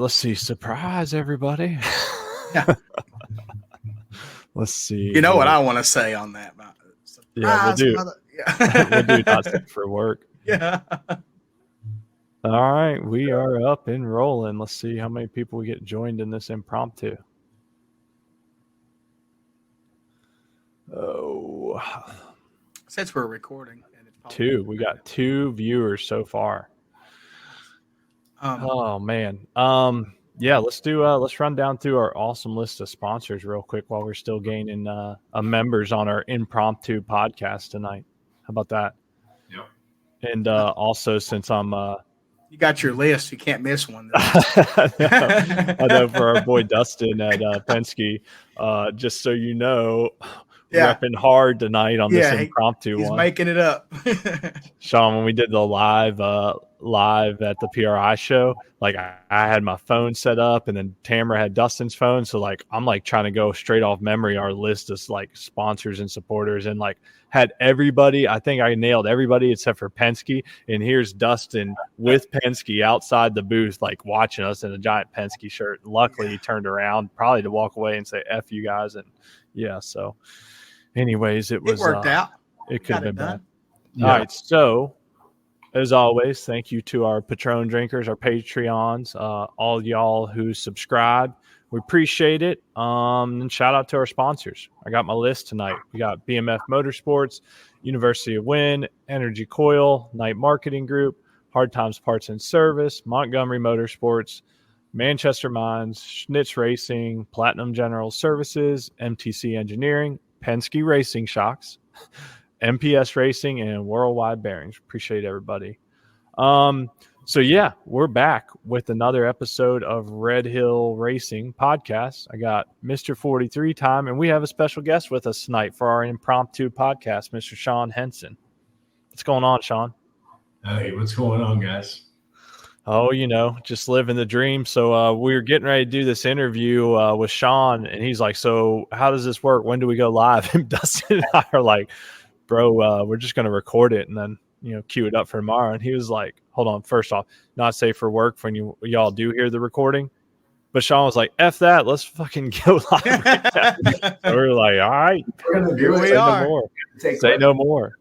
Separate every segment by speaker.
Speaker 1: let's see. Surprise, everybody.
Speaker 2: Yeah.
Speaker 1: Let's see.
Speaker 2: You know what I want to say on that?
Speaker 1: Yeah, we'll do. We'll do not safe for work.
Speaker 2: Yeah.
Speaker 1: All right, we are up and rolling. Let's see how many people we get joined in this impromptu. Oh,
Speaker 2: Since we're recording, and it's
Speaker 1: two. We got 2 viewers so far. Oh man. Yeah, let's run down through our awesome list of sponsors real quick while we're still gaining members on our impromptu podcast tonight. How about that?
Speaker 3: Yeah.
Speaker 1: And also, since I'm
Speaker 2: you got your list, you can't miss one.
Speaker 1: I know for our boy Dustin at Penske, just so you know, repping hard tonight on this impromptu
Speaker 2: he's
Speaker 1: one.
Speaker 2: Making it up.
Speaker 1: Sean, when we did the live at the PRI show, like I had my phone set up, and then Tamara had Dustin's phone, so like I'm like trying to go straight off memory our list of like sponsors and supporters, and like had everybody. I think I nailed everybody except for Penske, and here's Dustin with Penske outside the booth, like watching us in a giant Penske shirt. Luckily, he turned around probably to walk away and say "F you guys," and so. Anyways, it
Speaker 2: worked out.
Speaker 1: It could have been bad.
Speaker 3: Yeah.
Speaker 1: All right, so as always, thank you to our Patron drinkers, our Patreons, all y'all who subscribe. We appreciate it. And shout out to our sponsors. I got my list tonight. We got BMF Motorsports, University of Wynn, Energy Coil, Night Marketing Group, Hard Times Parts and Service, Montgomery Motorsports, Manchester Mines, Schnitz Racing, Platinum General Services, MTC Engineering, Penske Racing Shocks, MPS Racing, and Worldwide Bearings. Appreciate everybody. So yeah, we're back with another episode of Red Hill Racing Podcast. I got Mr. 43 time, and we have a special guest with us tonight for our impromptu podcast, Mr. Sean Henson. What's going on, Sean?
Speaker 3: Hey, what's going on, guys?
Speaker 1: Oh, just living the dream. So we were getting ready to do this interview with Sean, and he's like, so how does this work? When do we go live? And Dustin and I are like, bro, we're just going to record it and then, queue it up for tomorrow. And he was like, hold on, first off, not safe for work when y'all do hear the recording. But Sean was like, F that, let's fucking go live right now. So we're like, all right,
Speaker 2: here we are.
Speaker 1: No more. Say no more.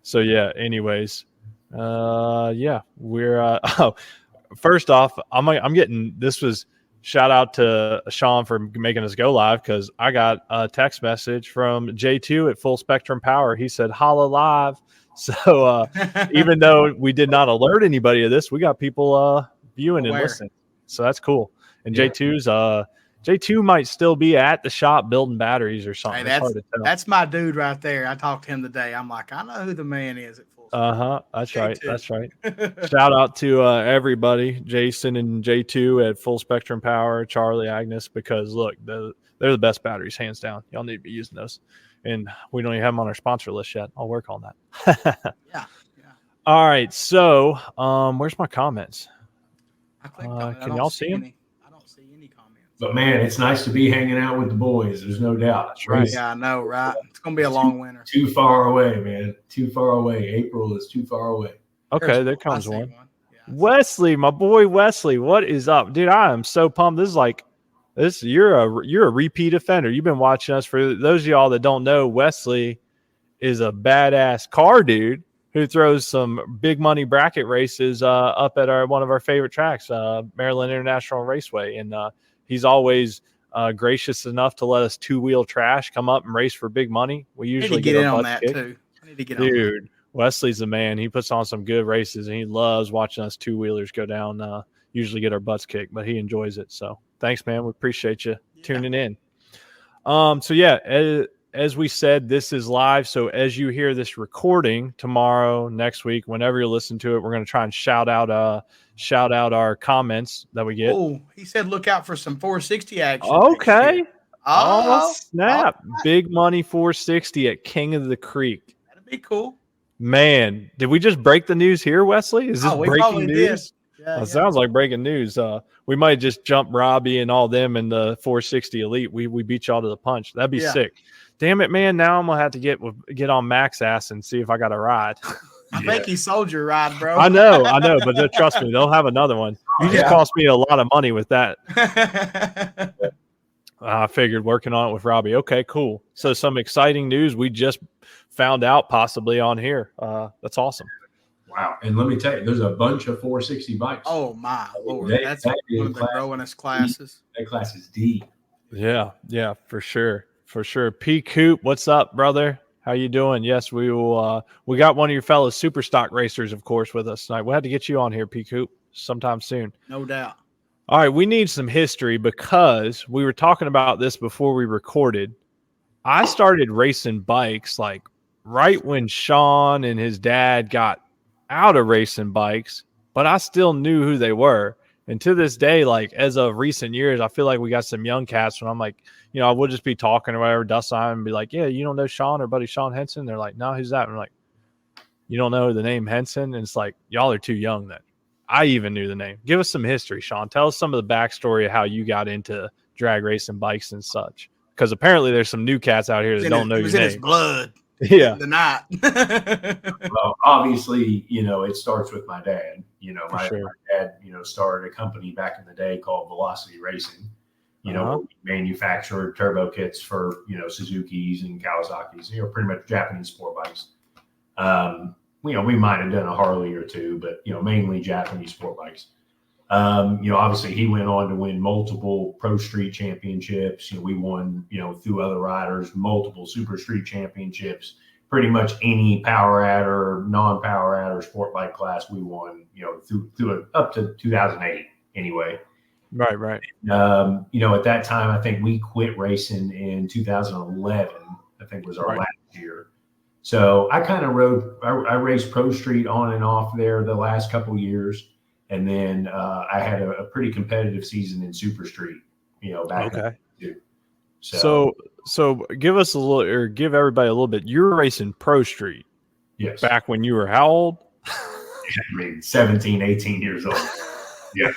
Speaker 1: So yeah, anyways. We're first off, I'm getting this was shout out to Sean for making us go live, because I got a text message from J2 at Full Spectrum Power. He said holla live. So even though we did not alert anybody of this, we got people viewing and listening, so that's cool. And J2 might still be at the shop building batteries or something.
Speaker 2: Hey, that's my dude right there. I talked to him today. I'm like, I know who the man is at Full Spectrum.
Speaker 1: That's right. That's right. Shout out to everybody, Jason and J2 at Full Spectrum Power, Charlie, Agnes, because look, they're the best batteries, hands down. Y'all need to be using those. And we don't even have them on our sponsor list yet. I'll work on that.
Speaker 2: Yeah.
Speaker 1: All right. So where's my comments?
Speaker 2: I clicked on it.
Speaker 1: Can y'all see them?
Speaker 2: I don't see any comments.
Speaker 3: But man, it's nice to be hanging out with the boys. There's no doubt.
Speaker 1: That's right.
Speaker 2: Yeah, I know, right? It's going to be a long winter.
Speaker 3: Too far away, man. Too far away. April is too far away.
Speaker 1: Okay, there comes one. Yeah, Wesley, my boy Wesley, what is up? Dude, I am so pumped. This is like this. You're a repeat offender. You've been watching us. For those of y'all that don't know, Wesley is a badass car dude who throws some big money bracket races up at one of our favorite tracks, Maryland International Raceway. And he's always gracious enough to let us two-wheel trash come up and race for big money. We usually
Speaker 2: get in on that too. I need to get on that.
Speaker 1: Dude, Wesley's the man. He puts on some good races, and he loves watching us two-wheelers go down, usually get our butts kicked, but he enjoys it. So thanks, man. We appreciate you tuning in. As we said, this is live. So as you hear this recording tomorrow, next week, whenever you listen to it, we're going to try and shout out our comments that we get.
Speaker 2: Oh, he said, look out for some 460 action.
Speaker 1: Okay. Oh, snap. Big money 460 at King of the Creek.
Speaker 2: That'd be cool.
Speaker 1: Man, did we just break the news here, Wesley? Is this breaking news?
Speaker 2: Yeah,
Speaker 1: sounds like breaking news. We might just jump Robbie and all them in the 460 Elite. We beat y'all to the punch. That'd be sick. Damn it, man. Now I'm going to have to get on Mac's ass and see if I got a ride.
Speaker 2: I think he sold your ride, bro.
Speaker 1: I know. But trust me, they'll have another one. You just cost me a lot of money with that. I figured working on it with Robbie. Okay, cool. So some exciting news we just found out possibly on here. That's awesome.
Speaker 3: Wow. And let me tell you, there's a bunch of 460 bikes.
Speaker 2: Oh, my Lord. That's one of the growingest classes.
Speaker 3: That class is deep.
Speaker 1: Yeah, for sure. For sure. P. Coop, what's up, brother? How you doing? Yes, we will. We got one of your fellow super stock racers, of course, with us tonight. We'll have to get you on here, P. Coop, sometime soon.
Speaker 2: No doubt.
Speaker 1: All right, we need some history because we were talking about this before we recorded. I started racing bikes like right when Sean and his dad got out of racing bikes, but I still knew who they were. And to this day, like as of recent years, I feel like we got some young cats when I'm like, I would just be talking or whatever, dust on and be like, yeah, you don't know Sean or buddy Sean Henson? They're like, no, who's that? And I'm like, you don't know the name Henson? And it's like, y'all are too young then. I even knew the name. Give us some history, Sean. Tell us some of the backstory of how you got into drag racing bikes and such. Because apparently there's some new cats out here that don't know your name. It was in his
Speaker 2: blood.
Speaker 1: Yeah.
Speaker 2: The night.
Speaker 3: Well, obviously, it starts with my dad. My dad, started a company back in the day called Velocity Racing. Where we manufactured turbo kits for, Suzuki's and Kawasaki's, pretty much Japanese sport bikes. We might have done a Harley or two, but, mainly Japanese sport bikes. Obviously he went on to win multiple pro street championships. We won, through other riders, multiple super street championships, pretty much any power adder, non-power adder sport bike class we won, through up to 2008 anyway.
Speaker 1: Right.
Speaker 3: At that time, I think we quit racing in 2011, I think was our last year. So I kind of I raced Pro Street on and off there the last couple years. And then I had a pretty competitive season in Super Street, back then too.
Speaker 1: So give us a little, or give everybody a little bit. You were racing Pro Street.
Speaker 3: Yes.
Speaker 1: Back when you were how old?
Speaker 3: 17, 18 years old. Yeah.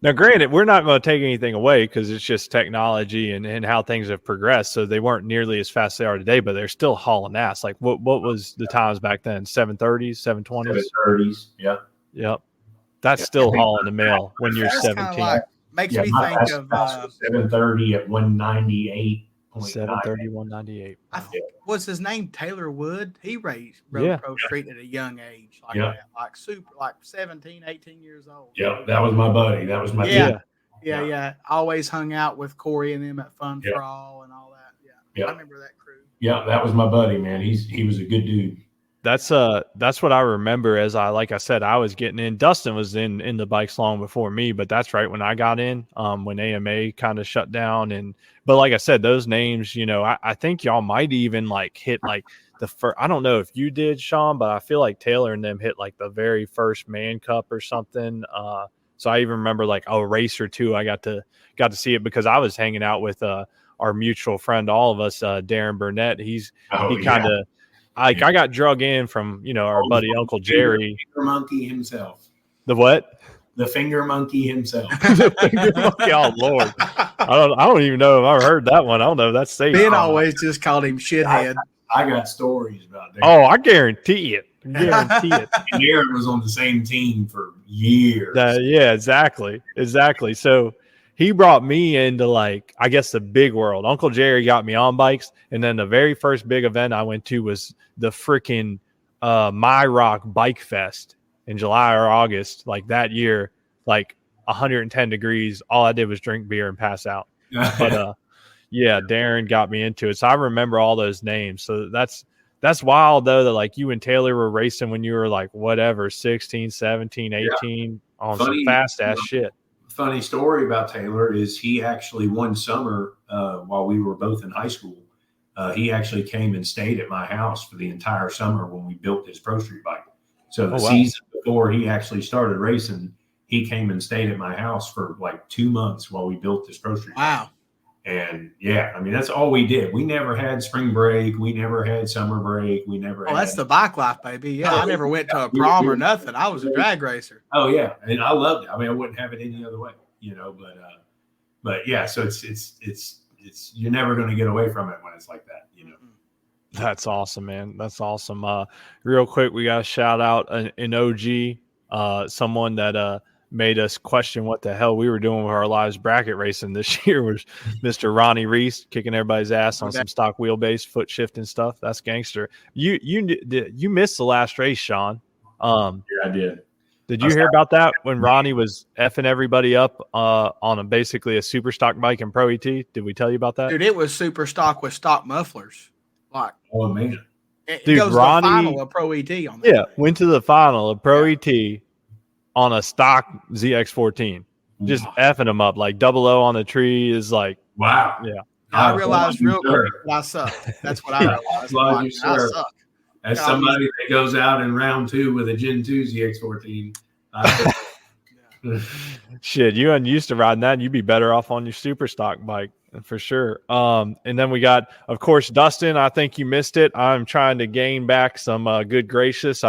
Speaker 1: Now, granted, we're not going to take anything away because it's just technology and how things have progressed. So they weren't nearly as fast as they are today, but they're still hauling ass. Like what was the times back then? 730s, 720s?
Speaker 3: 730s, yeah.
Speaker 1: Yep. That's still hauling the mail when you're 17.
Speaker 2: Makes me think of
Speaker 3: 730 at 198.
Speaker 1: 730, 198.
Speaker 2: What's his name? Taylor Wood. He rode Pro Street at a young age, like 17, 18 years old.
Speaker 3: Yeah, that was my buddy. That was my
Speaker 2: Yeah. Always hung out with Corey and them at Fun for All and all that. Yeah. I remember that crew.
Speaker 3: Yeah, that was my buddy, man. He was a good dude.
Speaker 1: That's what I remember as like I said, I was getting in. Dustin was in the bikes long before me, but that's right when I got in, when AMA kind of shut down. But like I said, those names, I think y'all might even like hit like the first, I don't know if you did, Sean, but I feel like Taylor and them hit like the very first Man Cup or something. So I even remember like a race or two, I got to see it because I was hanging out with our mutual friend, all of us, Darren Burnett. He kind of, I got drug in from, our buddy Uncle Jerry.
Speaker 3: The finger monkey himself.
Speaker 1: The what?
Speaker 3: The finger monkey himself.
Speaker 1: The finger monkey. Oh Lord. I don't even know if I've heard that one. I don't know if that's safe.
Speaker 2: Ben always just called him shithead.
Speaker 3: I got stories about that.
Speaker 1: Oh, I guarantee it.
Speaker 3: Darren was on the same team for years.
Speaker 1: Yeah, exactly. So he brought me into like, I guess the big world. Uncle Jerry got me on bikes. And then the very first big event I went to was the freaking My Rock Bike Fest in July or August. Like that year, like 110 degrees. All I did was drink beer and pass out. But Darren got me into it. So I remember all those names. So that's wild though, that like you and Taylor were racing when you were like whatever, 16, 17, 18 on some fast ass shit.
Speaker 3: Funny story about Taylor is he actually one summer while we were both in high school, he actually came and stayed at my house for the entire summer when we built his Pro Street bike. So the season before he actually started racing, he came and stayed at my house for like 2 months while we built this Pro Street bike. And that's all we did. We never had spring break. We never had summer break. We never had.
Speaker 2: That's the bike life, baby. Yeah, I never went to a prom or nothing. I was a drag racer.
Speaker 3: Oh yeah, and I loved it. I wouldn't have it any other way, But yeah, so it's you're never going to get away from it when it's like that,
Speaker 1: That's awesome, man. That's awesome. Real quick, we got to shout out an OG, someone that made us question what the hell we were doing with our lives bracket racing this year was Mr. Ronnie Reese kicking everybody's ass on some stock wheelbase, foot shifting stuff. That's gangster. You missed the last race, Sean.
Speaker 3: Yeah, I did.
Speaker 1: Did you hear about that when Ronnie was effing everybody up on basically a super stock bike in Pro ET? Did we tell you about that?
Speaker 2: Dude, it was super stock with stock mufflers. Like,
Speaker 3: oh man,
Speaker 2: it goes Ronnie, to the final of Pro ET on that.
Speaker 1: Yeah, went to the final of Pro ET on a stock ZX14, just effing them up like 00 on the tree is like
Speaker 3: wow.
Speaker 1: Yeah,
Speaker 2: I realized real quick I suck. That's what I realized.
Speaker 3: I suck. As somebody that goes out in round 2 with a Gen 2 ZX14.
Speaker 1: Shit, you unused to riding that, and you'd be better off on your super stock bike for sure. And then we got, of course, Dustin. I think you missed it. I'm trying to gain back some good gracious.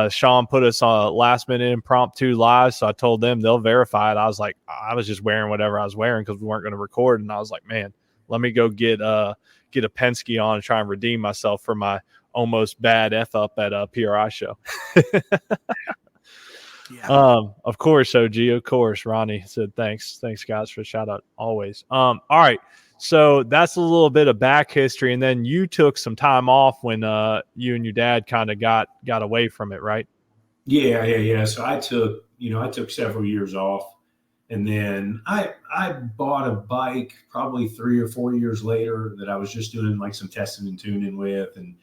Speaker 1: Sean put us on a last minute impromptu live, so I told them they'll verify it. I was like, I was just wearing whatever I was wearing because we weren't going to record, and I was like, man, let me go get a Penske on and try and redeem myself for my almost bad F up at a PRI show. Of course, OG, of course. Ronnie said thanks guys for the shout out always. All right, so that's a little bit of back history, and then you took some time off when you and your dad kind of got away from it, right?
Speaker 3: Yeah. So I took several years off, and then I bought a bike probably 3 or 4 years later that I was just doing like some testing and tuning with, and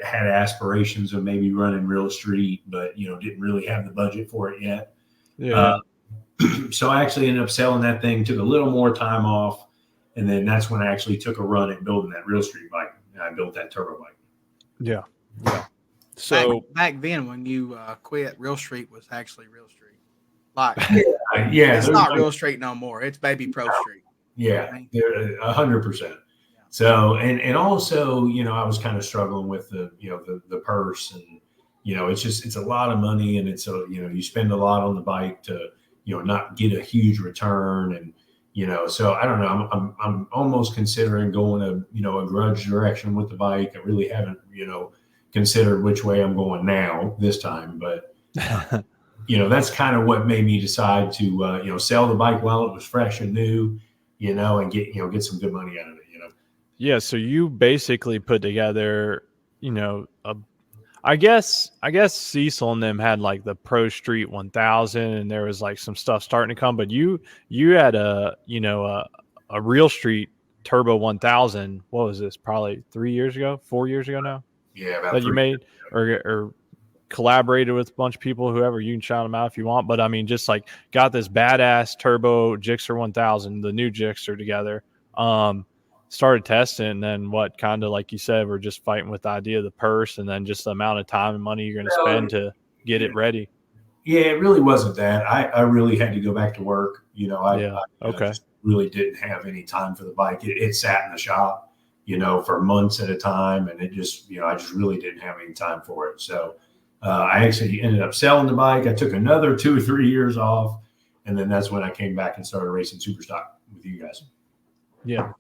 Speaker 3: had aspirations of maybe running real street, but didn't really have the budget for it yet. Yeah. So I actually ended up selling that thing, took a little more time off, and then that's when I actually took a run at building that real street bike. And I built that turbo bike.
Speaker 1: Yeah. So
Speaker 2: back then, when you quit, real street was actually real street. Like, it's not real street no more. It's baby pro street.
Speaker 3: Yeah, 100%. So, and also, I was kind of struggling with the purse, and, it's a lot of money, and it's you spend a lot on the bike to, not get a huge return. And, so I don't know, I'm almost considering going a grudge direction with the bike. I really haven't, considered which way I'm going now this time, but, that's kind of what made me decide to, sell the bike while it was fresh and new, and get some good money out of it.
Speaker 1: Yeah, so you basically put together, I guess Cecil and them had like the Pro Street 1000, and there was like some stuff starting to come, but you had a real street Turbo 1000. What was this? Probably 4 years ago now.
Speaker 3: Yeah, about
Speaker 1: that you made or collaborated with a bunch of people, whoever. You can shout them out if you want, but I mean, just like got this badass Turbo Gixxer 1000, the new Gixxer together. Started testing, and then what, kind of like you said, we're just fighting with the idea of the purse, and then just the amount of time and money you're going to spend to get it ready.
Speaker 3: Yeah, it really wasn't that. I really had to go back to work. I just really didn't have any time for the bike. It sat in the shop, for months at a time, and it just, I just really didn't have any time for it. So I actually ended up selling the bike. I took another 2 or 3 years off, and then that's when I came back and started racing Superstock with you guys.
Speaker 1: Yeah.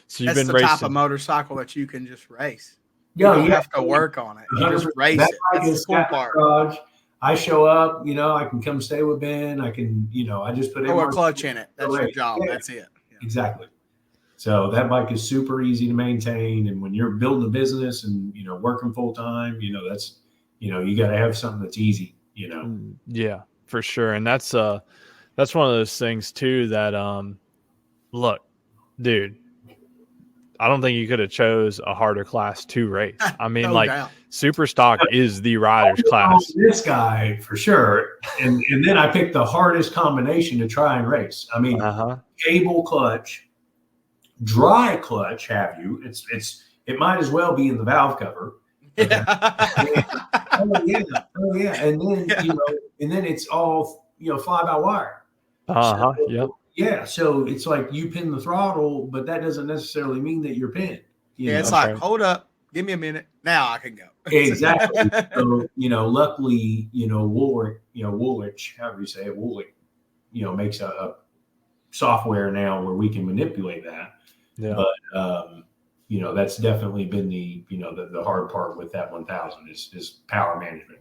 Speaker 1: So
Speaker 2: that's the type of motorcycle that you can just race. You don't have to work on it. You just race it. That's the cool part.
Speaker 3: Garage. I show up, I can come stay with Ben. I can, I just put
Speaker 2: a clutch in it. That's your job. Yeah. That's it. Yeah.
Speaker 3: Exactly. So that bike is super easy to maintain. And when you're building a business and, working full time, that's, you got to have something that's easy,
Speaker 1: Yeah, for sure. And that's one of those things too that, look, dude, I don't think you could have chose a harder class to race. I mean, super stock is the rider's class.
Speaker 3: This guy for sure. And then I picked the hardest combination to try and race. I mean, cable clutch, dry clutch, it might as well be in the valve cover. Oh yeah. And then it's all, fly by wire. Yeah, so it's like you pin the throttle, but that doesn't necessarily mean that you're pinned.
Speaker 2: It's like, hold up, give me a minute, now I can go.
Speaker 3: Exactly. So, luckily, Woolwich, however you say it, Woolwich, makes a software now where we can manipulate that. Yeah. But that's definitely been the hard part with that 1000 is power management.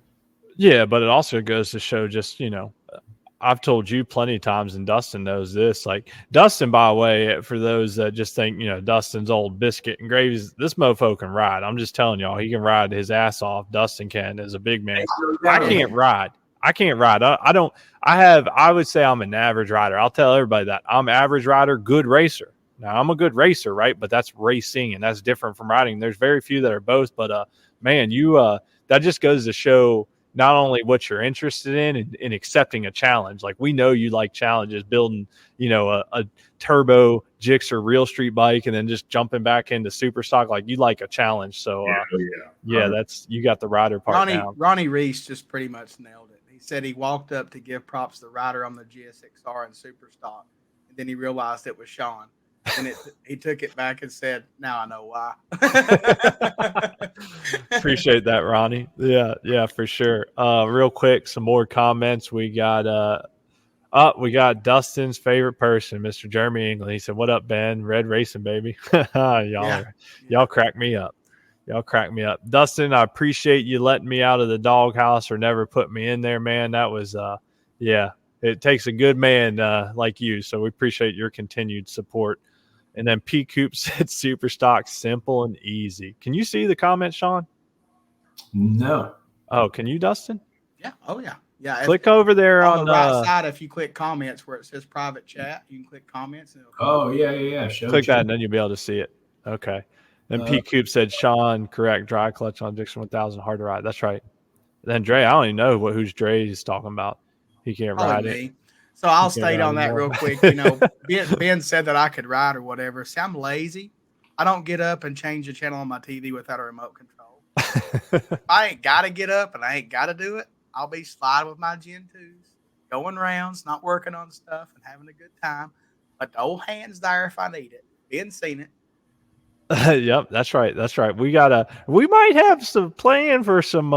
Speaker 1: Yeah, but it also goes to show just, I've told you plenty of times, and Dustin knows this. Like Dustin, by the way, for those that just think, Dustin's old biscuit and gravy, this mofo can ride. I'm just telling y'all, he can ride his ass off. Dustin can as a big man. I can't ride. I would say I'm an average rider. I'll tell everybody that. I'm average rider, good racer. Now I'm a good racer, right? But that's racing, and that's different from riding. There's very few that are both, but man, that just goes to show not only what you're interested in accepting a challenge. Like we know you like challenges, building, a turbo Gixxer real street bike and then just jumping back into super stock. Like you like a challenge. So that's, you got the rider part now.
Speaker 2: Ronnie Reese just pretty much nailed it. He said he walked up to give props to the rider on the GSXR and super stock. And then he realized it was Sean. And he took it back and said, "Now I know why."
Speaker 1: Appreciate that, Ronnie. Yeah, for sure. Real quick, some more comments. We got Dustin's favorite person, Mr. Jeremy England. He said, "What up, Ben? Red racing, baby." Y'all crack me up. Y'all crack me up. Dustin, I appreciate you letting me out of the doghouse or never put me in there, man. That was it takes a good man like you. So we appreciate your continued support. And then P. Coop said super stock, simple and easy. Can you see the comment, Sean?
Speaker 3: No.
Speaker 1: Oh, can you, Dustin?
Speaker 2: Yeah. Oh, yeah. Yeah.
Speaker 1: Click over there
Speaker 2: on the right side. If you click comments where it says private chat, you can click comments. And
Speaker 3: yeah.
Speaker 1: Click that and then you'll be able to see it. Okay. Then P. Coop said, Sean, correct, dry clutch on Dixon 1000, hard to ride. That's right. Then Dre, I don't even know who's Dre is talking about. He can't ride it.
Speaker 2: So I'll state on that real quick. Ben said that I could ride or whatever. See, I'm lazy. I don't get up and change the channel on my TV without a remote control. I ain't got to get up and I ain't got to do it. I'll be sliding with my Gen 2s, going rounds, not working on stuff and having a good time. But the old hand's there if I need it. Ben's seen it.
Speaker 1: Yep, that's right. We might have some plan for some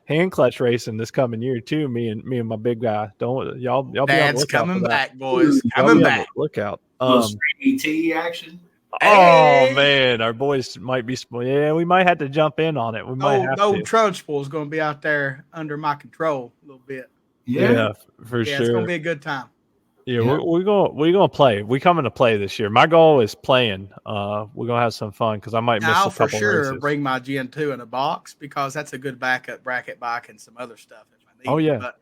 Speaker 1: hand clutch racing this coming year too. Me and my big guy. Don't y'all be on the lookout
Speaker 2: coming back, boys. Coming back.
Speaker 1: Look out.
Speaker 3: ET action.
Speaker 1: Oh man, our boys might be. Yeah, we might have to jump in on it. We might have to.
Speaker 2: Trunchbull is going to be out there under my control a little bit.
Speaker 1: Yeah, for sure.
Speaker 2: It's going to be a good time.
Speaker 1: Yeah, we're gonna play. We coming to play this year. My goal is playing. We're gonna have some fun because I might miss a couple races. I'll for sure
Speaker 2: bring my Gen 2 in a box because that's a good backup bracket bike and some other stuff if I need.
Speaker 1: Oh yeah.
Speaker 2: But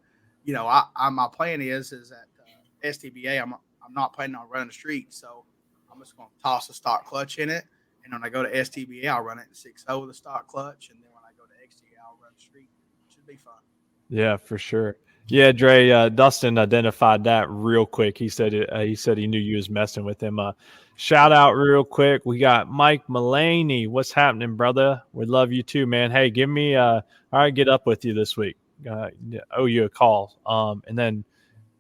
Speaker 2: my plan is at STBA. I'm not planning on running the street, so I'm just gonna toss a stock clutch in it, and when I go to STBA, I'll run it in 6.0 with the stock clutch, and then when I go to XTA, I'll run the street. It should be fun.
Speaker 1: Yeah, for sure. Yeah, Dre, Dustin identified that real quick. He said he knew you was messing with him. Shout out real quick. We got Mike Mullaney. What's happening, brother? We love you too, man. Hey, give me all right, get up with you this week. Owe you a call. And then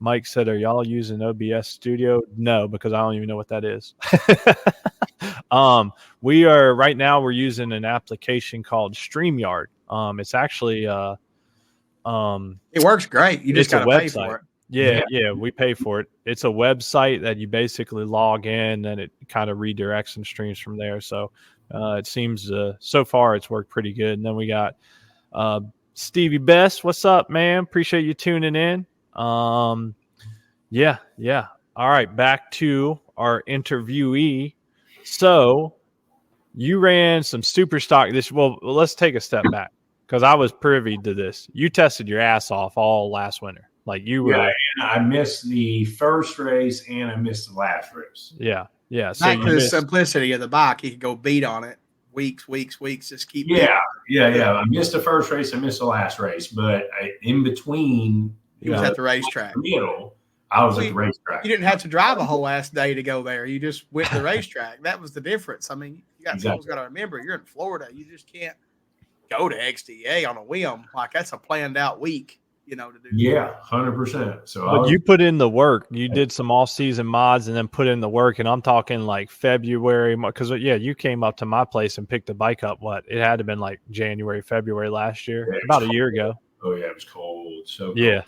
Speaker 1: Mike said, are y'all using OBS Studio? No, because I don't even know what that is. We are right now we're using an application called StreamYard. It's actually
Speaker 2: it works great. You just got to pay for it.
Speaker 1: Yeah, we pay for it. It's a website that you basically log in and it kind of redirects and streams from there. So it seems so far it's worked pretty good. And then we got Stevie Best. What's up, man? Appreciate you tuning in. Yeah. All right, back to our interviewee. So you ran some super stock well, let's take a step back. Because I was privy to this. You tested your ass off all last winter. Like you were.
Speaker 3: Yeah, and I missed the first race and I missed the last race.
Speaker 1: Yeah. So
Speaker 2: back to the simplicity of the bike, you could go beat on it. Weeks, just keep.
Speaker 3: Yeah. I missed the first race. I missed the last race, but in between,
Speaker 2: you was at the racetrack.
Speaker 3: I was at the racetrack.
Speaker 2: You didn't have to drive a whole ass day to go there. You just went to the racetrack. That was the difference. I mean, people's got to remember, you're in Florida. You just can't go to XDA on a whim. Like that's a planned out week, to do.
Speaker 3: Yeah, 100%. So
Speaker 1: but you put in the work. You did some off season mods and then put in the work. And I'm talking like February, because you came up to my place and picked the bike up. It had to have been like January, February last year, about a year ago.
Speaker 3: Oh yeah, it was cold. So cold.
Speaker 1: Yeah.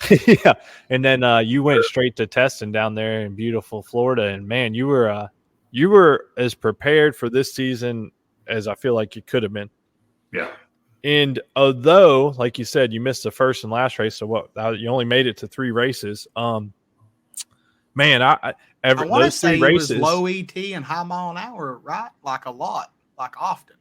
Speaker 1: And then you went straight to testing down there in beautiful Florida. And man, you were as prepared for this season as I feel like you could have been.
Speaker 3: Yeah.
Speaker 1: And although, like you said, you missed the first and last race, so you only made it to 3 races. Man,
Speaker 2: I want to say it was
Speaker 1: races,
Speaker 2: low ET and high mile an hour, right? Like a lot, like often.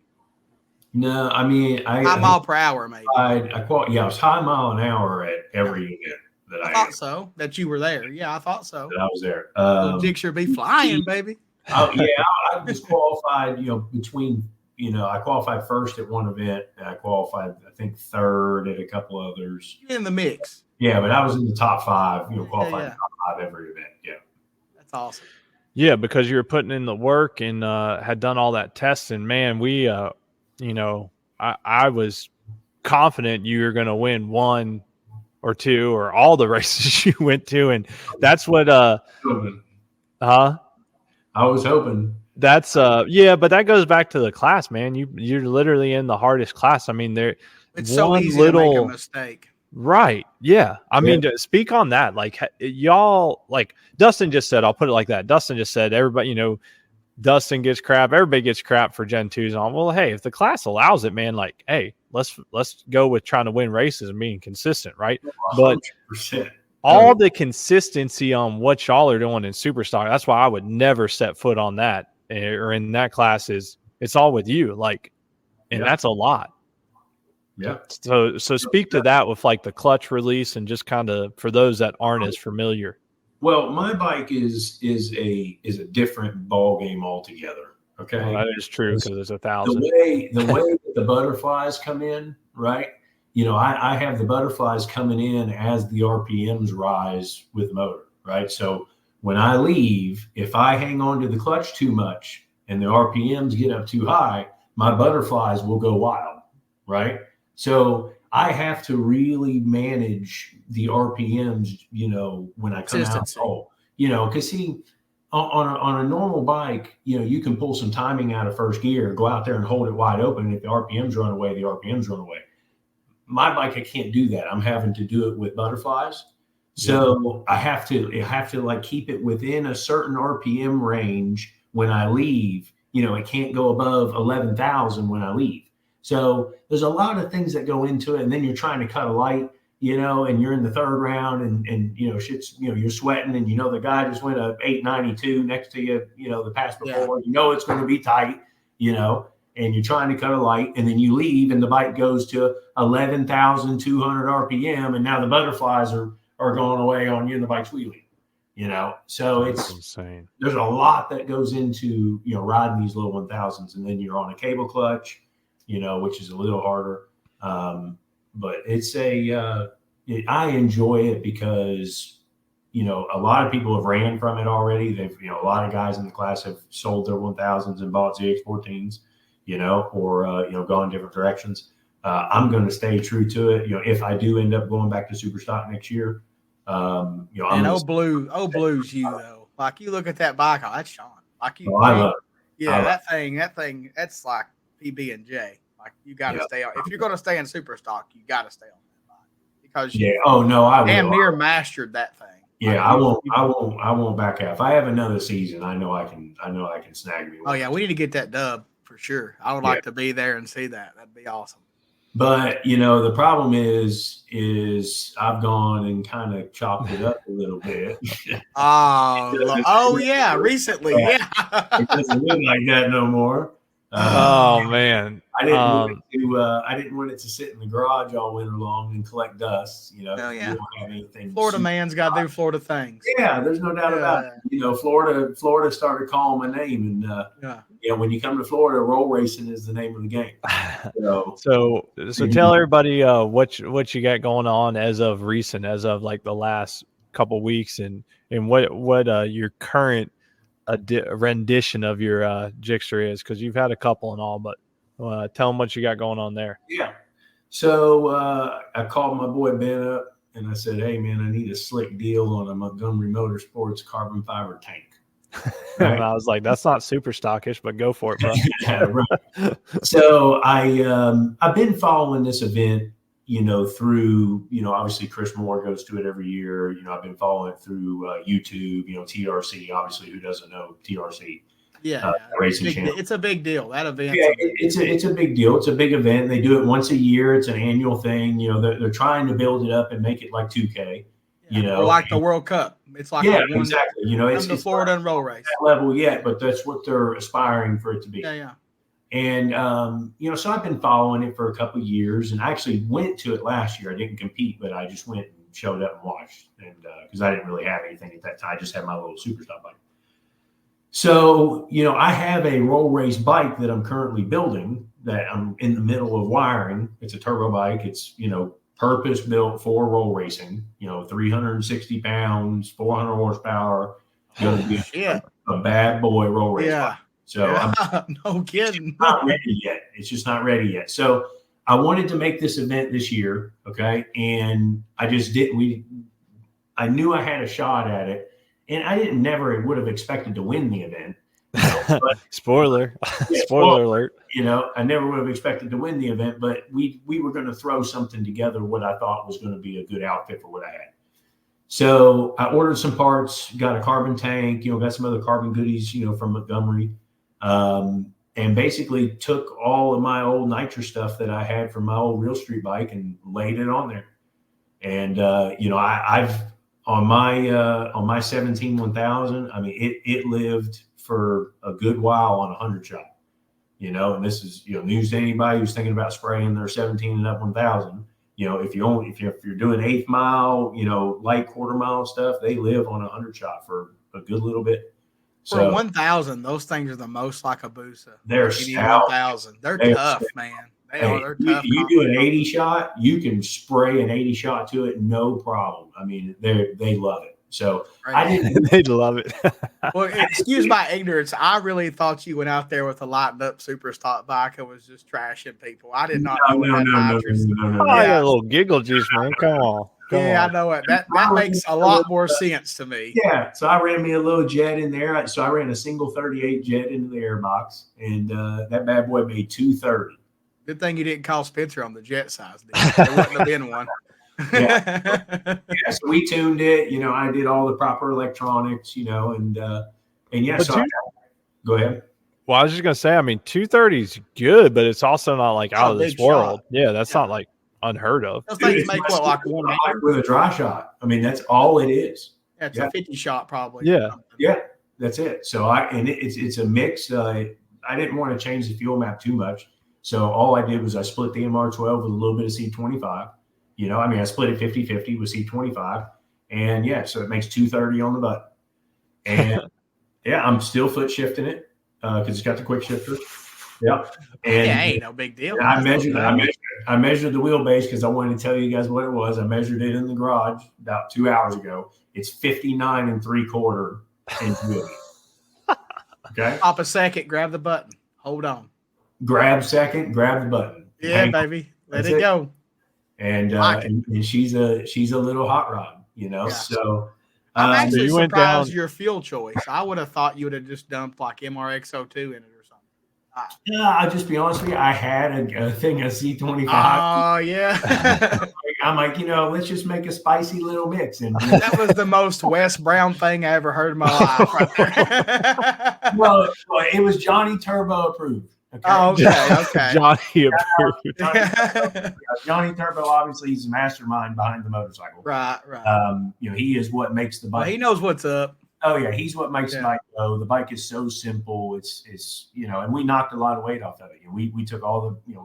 Speaker 3: No, I mean,
Speaker 2: high mile per hour, maybe.
Speaker 3: I was high mile an hour at every event that I
Speaker 2: thought so. That you were there. Yeah, I thought so.
Speaker 3: That I was there.
Speaker 2: Jixer be flying, baby.
Speaker 3: I was qualified, between, I qualified first at one event, and I qualified, I think, third at a couple others.
Speaker 2: In the mix.
Speaker 3: Yeah, but I was in the top 5, qualified in the top 5 every event. Yeah.
Speaker 2: That's awesome.
Speaker 1: Yeah, because you were putting in the work and had done all that testing. Man, we, I was confident you were going to win 1 or 2 or all the races you went to. And that's what,
Speaker 3: I was hoping.
Speaker 1: That's but that goes back to the class, man. You're literally in the hardest class. I mean,
Speaker 2: it's so easy to make a mistake.
Speaker 1: Right. Yeah. I mean, to speak on that, like y'all, like Dustin just said, I'll put it like that. Dustin just said, everybody, Dustin gets crap. Everybody gets crap for Gen 2s on. Well, hey, if the class allows it, man, like, hey, let's go with trying to win races and being consistent, right?
Speaker 3: 100%.
Speaker 1: But all the consistency on what y'all are doing in Superstock, that's why I would never set foot on that or in that class it's all with you. Like, and that's a lot.
Speaker 3: Yeah.
Speaker 1: So speak to that with like the clutch release and just kind of for those that aren't as familiar.
Speaker 3: Well, my bike is a different ball game altogether. Okay,
Speaker 1: well, that is true because there's 1,000.
Speaker 3: The way that the butterflies come in, right? I have the butterflies coming in as the RPMs rise with the motor, right? So when I leave, if I hang on to the clutch too much and the RPMs get up too high, my butterflies will go wild, right? So I have to really manage the RPMs, when I come out. Because on a normal bike, you can pull some timing out of first gear, go out there and hold it wide open. If the RPMs run away, the RPMs run away. My bike, I can't do that. I'm having to do it with butterflies. So I have to like keep it within a certain RPM range when I leave. It can't go above 11,000 when I leave. So there's a lot of things that go into it. And then you're trying to cut a light, and you're in the third round and shit's, you're sweating and the guy just went a 892 next to you, the pass before, it's going to be tight, and you're trying to cut a light and then you leave and the bike goes to 11,200 RPM. And now the butterflies are going away on you and the bike's wheeling, so it's
Speaker 1: insane.
Speaker 3: There's a lot that goes into, riding these low 1000s, and then you're on a cable clutch, which is a little harder. But it's I enjoy it because, a lot of people have ran from it already. They've, a lot of guys in the class have sold their 1000s and bought ZX14s, or, gone different directions. I'm going to stay true to it. If I do end up going back to Superstock next year,
Speaker 2: and blues you though. Like you look at that bike, that's Sean. Like you,
Speaker 3: I love it.
Speaker 2: That thing, that's like PB and J. Like you got to stay on. If you're going to stay in Superstock, you got to stay on that bike because
Speaker 3: I
Speaker 2: damn near mastered that thing.
Speaker 3: Yeah, I won't back out. If I have another season, I know I can snag me one.
Speaker 2: Oh yeah, we need to get that dub for sure. I would like to be there and see that. That'd be awesome.
Speaker 3: But the problem is I've gone and kind of chopped it up a little bit.
Speaker 2: Yeah, recently, yeah.
Speaker 3: It doesn't look like that no more.
Speaker 1: Man,
Speaker 3: I didn't want it to sit in the garage all winter long and collect dust. You don't have anything.
Speaker 2: Florida man's got to do Florida things.
Speaker 3: Yeah, there's no doubt about it. Florida started calling my name, and when you come to Florida, roll racing is the name of the game.
Speaker 1: So tell everybody what you got going on as of like the last couple weeks, and what your current rendition of your Gixxer is, because you've had a couple and all, but tell them what you got going on there.
Speaker 3: Yeah. So I called my boy Ben up and I said, hey man, I need a slick deal on a Montgomery Motorsports carbon fiber tank. Right?
Speaker 1: And I was like, that's not super stockish, but go for it, bro.
Speaker 3: Yeah, right. So I've been following this event, through, obviously Chris Moore goes to it every year. I've been following it through YouTube, TRC, obviously, who doesn't know TRC? racing channel.
Speaker 2: It's a big deal. That event.
Speaker 3: Yeah, it's a big deal. It's a big event. They do it once a year. It's an annual thing. You know, they're trying to build it up and make it like 2K. You know,
Speaker 2: or like the World Cup. It's like
Speaker 3: exactly. You know, it's
Speaker 2: the Florida and roll race
Speaker 3: that level yet, but that's what they're aspiring for it to be.
Speaker 2: Yeah.
Speaker 3: And you know, so I've been following it for a couple of years, and I actually went to it last year. I didn't compete, but I just went and showed up and watched, and because I didn't really have anything at that time, I just had my little Superstop bike. So, you know, I have a roll race bike that I'm currently building that I'm in the middle of wiring. It's a turbo bike. It's, you know, purpose built for roll racing, you know, 360 pounds, 400 horsepower. Going to be a bad boy roll race bike. So
Speaker 2: no kidding.
Speaker 3: It's not ready yet. It's just not ready yet. So I wanted to make this event this year. Okay. And I just didn't, I knew I had a shot at it. And I never would have expected to win the event. You know, but,
Speaker 1: Spoiler alert.
Speaker 3: You know, I never would have expected to win the event, but we were going to throw something together, what I thought was going to be a good outfit for what I had. So I ordered some parts, got a carbon tank, you know, got some other carbon goodies, you know, from Montgomery, and basically took all of my old nitro stuff that I had from my old Real Street bike and laid it on there. And, you know, I've, on my 17 1000, I mean, it lived for a good while on 100 shot, you know, and this is, you know, news to anybody who's thinking about spraying their 17 and up 1000. You know, if you're doing 8th mile, you know, light quarter mile stuff, they live on 100 shot for a good little bit. So
Speaker 2: for 1000, those things are the most like a Busa.
Speaker 3: They're stout.
Speaker 2: 1000. They're tough, man. They're tough.
Speaker 3: You do an 80 shot, you can spray an 80 shot to it, no problem. I mean, they love it. So
Speaker 1: they'd love it.
Speaker 2: Well, excuse my ignorance. I really thought you went out there with a lightened up super stock bike and was just trashing people. I did not know that.
Speaker 1: No. I got a little giggle juice, man. Come on.
Speaker 2: I know it. That makes a lot more sense to me.
Speaker 3: Yeah. So I ran me a little jet in there. So I ran a single 38 jet into the airbox, and that bad boy made 230.
Speaker 2: Good thing you didn't call Spencer on the jet size. There wouldn't have been one.
Speaker 3: So we tuned it. You know, I did all the proper electronics. You know, and yeah. So go ahead.
Speaker 1: Well, I was just gonna say, I mean, 230 is good, but it's also not like out of this world. Yeah, that's not like unheard of.
Speaker 2: Those things make what, like one
Speaker 3: with a dry shot. I mean, that's all it is.
Speaker 2: Yeah, it's a 50 shot probably.
Speaker 3: Yeah, that's it. So it's a mix. I didn't want to change the fuel map too much. So all I did was I split the MR12 with a little bit of C25. You know, I mean, I split it 50-50 with C25. And yeah, so it makes 230 on the button. And yeah, I'm still foot shifting it because it's got the quick shifter. Yeah. And
Speaker 2: ain't no big deal.
Speaker 3: I measured the wheelbase because I wanted to tell you guys what it was. I measured it in the garage about 2 hours ago. It's 59 3/4 inch wheelbase. Okay.
Speaker 2: Pop a second, grab the button. Hold on.
Speaker 3: Grab second, grab the button.
Speaker 2: Yeah, baby. Let it go.
Speaker 3: And and she's a little hot rod, you know. Yeah. So
Speaker 2: I'm actually surprised your fuel choice. I would have thought you would have just dumped like MRX02 in it or something.
Speaker 3: Yeah, I'll just be honest with you. I had a thing of C25.
Speaker 2: Oh yeah.
Speaker 3: I'm like, you know, let's just make a spicy little mix. And
Speaker 2: that was the most Wes Brown thing I ever heard in my life. Right there.
Speaker 3: well, it was Johnny Turbo approved. Okay.
Speaker 2: Oh, okay.
Speaker 1: Johnny approved.
Speaker 3: Johnny Turbo, obviously, he's the mastermind behind the motorcycle.
Speaker 2: Right.
Speaker 3: You know, he is what makes the bike.
Speaker 2: Well, he knows what's up.
Speaker 3: Oh yeah, he's what makes the bike go. The bike is so simple. It's you know, and we knocked a lot of weight off of it. You know, we took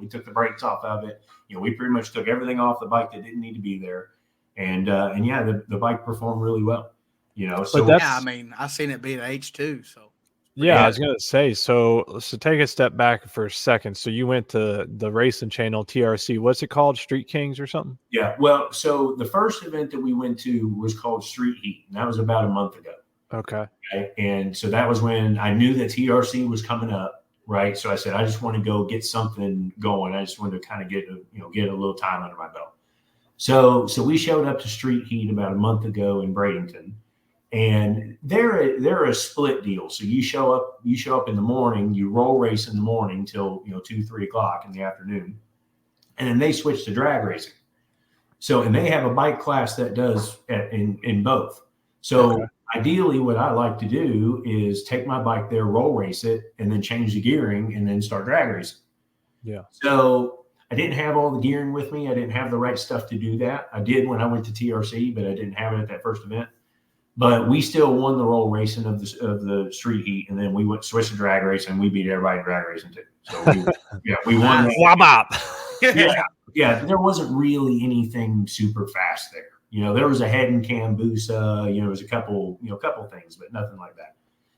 Speaker 3: we took the brakes off of it. You know, we pretty much took everything off the bike that didn't need to be there. And yeah, the bike performed really well. You know, so
Speaker 2: I mean, I seen it beat an H2, so.
Speaker 1: Yeah, I was gonna say. So take a step back for a second. So you went to the racing channel TRC. What's it called? Street Kings or something?
Speaker 3: Yeah. Well, so the first event that we went to was called Street Heat, and that was about a month ago.
Speaker 1: Okay.
Speaker 3: And so that was when I knew that TRC was coming up, right? So I said, I just want to go get something going. I just wanted to kind of get a little time under my belt. So we showed up to Street Heat about a month ago in Bradenton. And they're a split deal. So you show up in the morning, you roll race in the morning till 2-3 o'clock in the afternoon, and then they switch to drag racing. So and they have a bike class that does in both. So ideally, what I like to do is take my bike there, roll race it, and then change the gearing, and then start drag racing.
Speaker 1: Yeah.
Speaker 3: So I didn't have all the gearing with me. I didn't have the right stuff to do that. I did when I went to TRC, but I didn't have it at that first event. But we still won the roll racing of the street heat, and then we went switched to drag racing. We beat everybody in drag racing too. So we won. Yeah. There wasn't really anything super fast there. There was a head and cam Busa. There was a couple things, but nothing like that.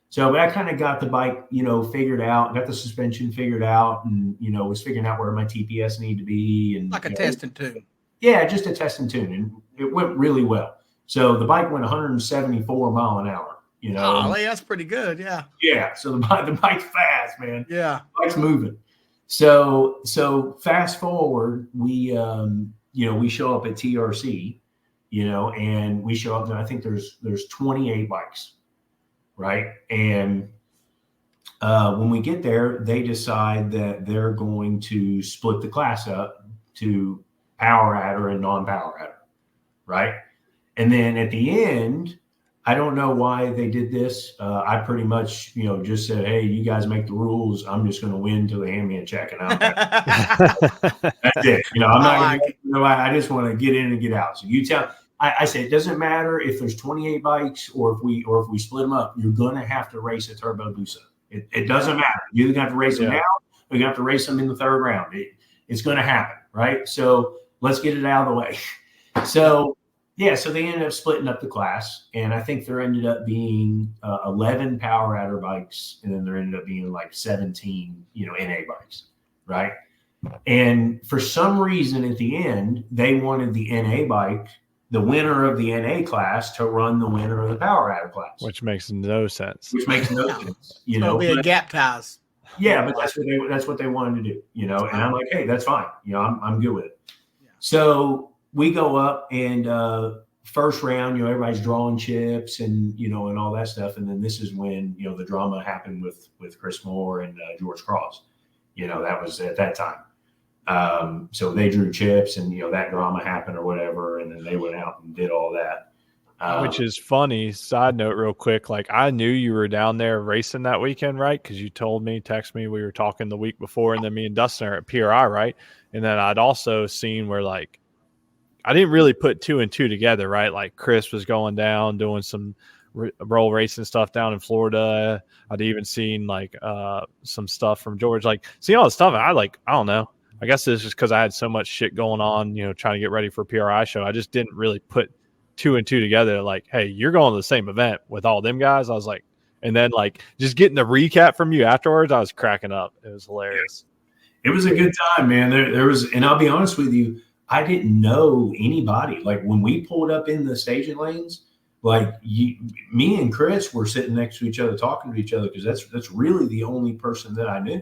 Speaker 3: So I kind of got the bike, figured out, got the suspension figured out, and was figuring out where my TPS needed to be, and
Speaker 2: like a test and tune.
Speaker 3: Yeah, just a test and tune, and it went really well. So the bike went 174 mile an hour.
Speaker 2: That's pretty good. Yeah.
Speaker 3: Yeah. So the bike's fast, man.
Speaker 2: Yeah.
Speaker 3: The bike's moving. So fast forward, we show up at TRC, and we show up, and I think there's 28 bikes, right? And when we get there, they decide that they're going to split the class up to power adder and non-power adder, right? And then at the end, I don't know why they did this. I pretty much, just said, hey, you guys make the rules. I'm just going to win till they hand me a check. And that's it. I'm not going to, I just want to get in and get out. So you tell, I say, it doesn't matter if there's 28 bikes or if we split them up, you're going to have to race a turbo Busa. It doesn't matter. You're going to have to race them now, or you have to race them in the third round. It's going to happen. Right. So let's get it out of the way. So, so they ended up splitting up the class, and I think there ended up being 11 power adder bikes, and then there ended up being like 17, NA bikes, right? And for some reason at the end, they wanted the NA bike, the winner of the NA class, to run the winner of the power adder class.
Speaker 1: Which makes no sense.
Speaker 2: It'll be a gap ties.
Speaker 3: Yeah, but that's what they wanted to do, and I'm like, hey, that's fine. I'm good with it. Yeah. So we go up, and first round, everybody's drawing chips and, and all that stuff. And then this is when, the drama happened with Chris Moore and George Cross. That was at that time. So they drew chips, and, that drama happened or whatever. And then they went out and did all that.
Speaker 1: Which is funny. Side note real quick. Like, I knew you were down there racing that weekend, right? Because you text me, we were talking the week before, and then me and Dustin are at PRI, right? And then I'd also seen where, like, I didn't really put 2 and 2 together, right? Like, Chris was going down, doing some roll racing stuff down in Florida. I'd even seen like some stuff from George, like seeing all the stuff. I don't know. I guess it's just because I had so much shit going on, trying to get ready for a PRI show. I just didn't really put 2 and 2 together. Like, hey, you're going to the same event with all them guys. I was like, and then like just getting the recap from you afterwards, I was cracking up. It was hilarious.
Speaker 3: It was a good time, man. There was, and I'll be honest with you, I didn't know anybody. Like when we pulled up in the staging lanes, like me and Chris were sitting next to each other, talking to each other, because that's really the only person that I knew.